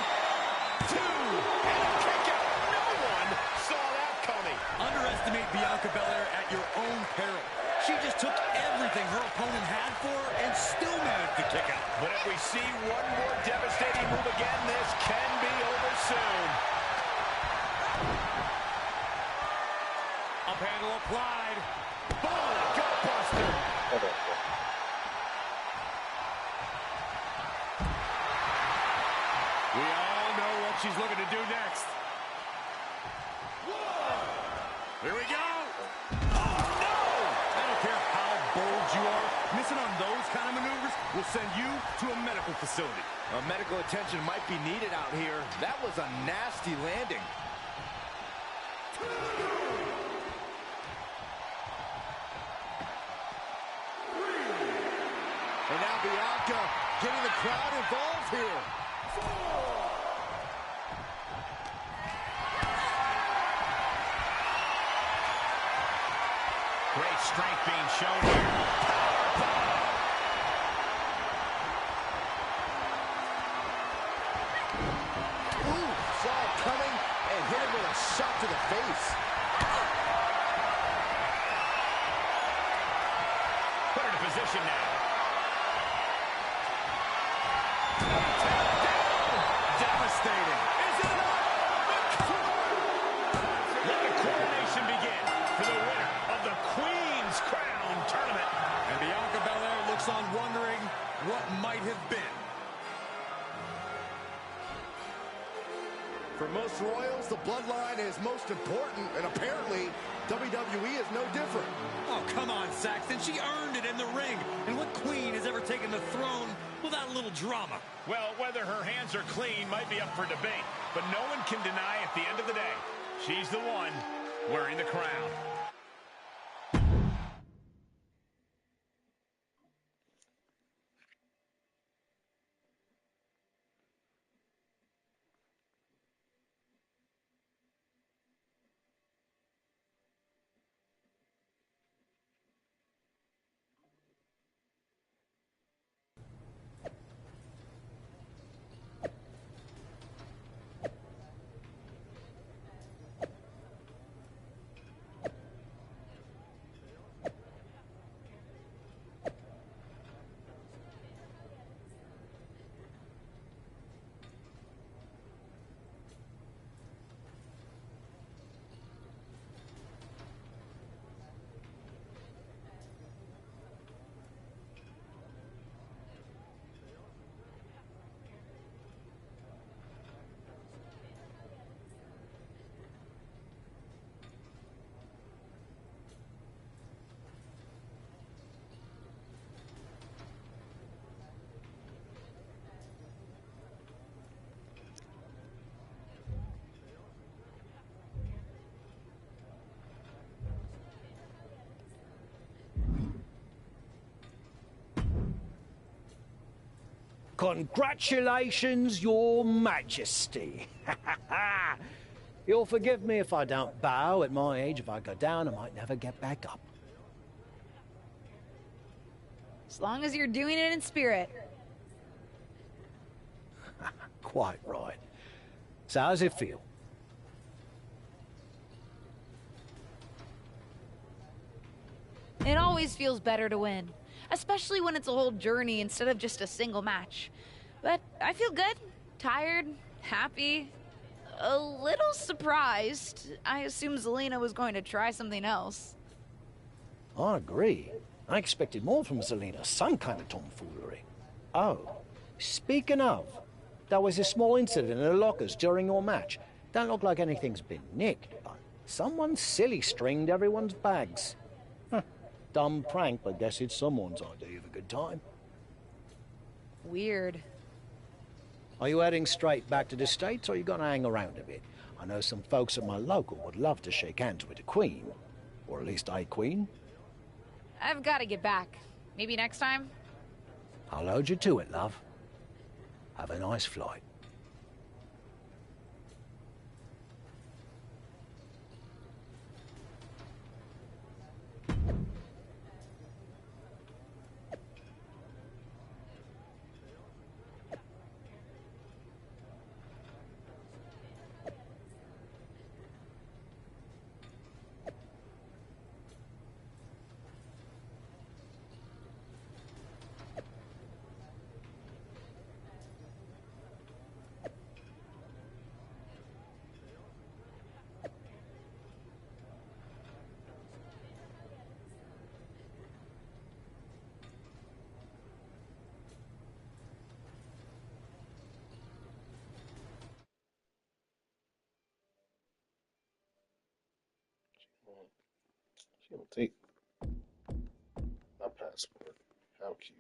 Two. And a kick out. No one saw that coming. Underestimate Bianca Belair at your own peril. She just took everything her opponent had for her and still managed to kick out. But if we see one more devastating move again, this can be over soon. Up handle applied. Boom! Gut buster. We all know what she's looking to do next. Whoa! Here we go. Oh, no! I don't care how bold you are. Missing on those kind of maneuvers will send you to a medical facility. Medical attention might be needed out here. That was a nasty landing. And now Bianca getting the crowd involved here. Great strength being shown here. Ooh, saw it coming and hit him with a shot to the face. Put her in position now. For most royals, the bloodline is most important, and apparently WWE is no different. Oh, come on, Saxton. She earned it in the ring. And what queen has ever taken the throne without a little drama? Well, whether her hands are clean might be up for debate, but no one can deny at the end of the day, she's the one wearing the crown. Congratulations, Your Majesty. You'll forgive me if I don't bow. At my age, if I go down, I might never get back up. As long as you're doing it in spirit. Quite right. So how's it feel? It always feels better to win, especially when it's a whole journey instead of just a single match. But I feel good, tired, happy, a little surprised. I assumed Zelina was going to try something else. I agree. I expected more from Zelina, some kind of tomfoolery. Oh, speaking of, there was a small incident in the lockers during your match. Don't look like anything's been nicked, but someone silly stringed everyone's bags. Dumb prank, but guess it's someone's idea of a good time. Weird. Are you heading straight back to the States, or are you gonna hang around a bit? I know some folks at my local would love to shake hands with the Queen. Or at least a Queen. I've got to get back. Maybe next time? I'll hold you to it, love. Have a nice flight. She don't take my passport. How cute.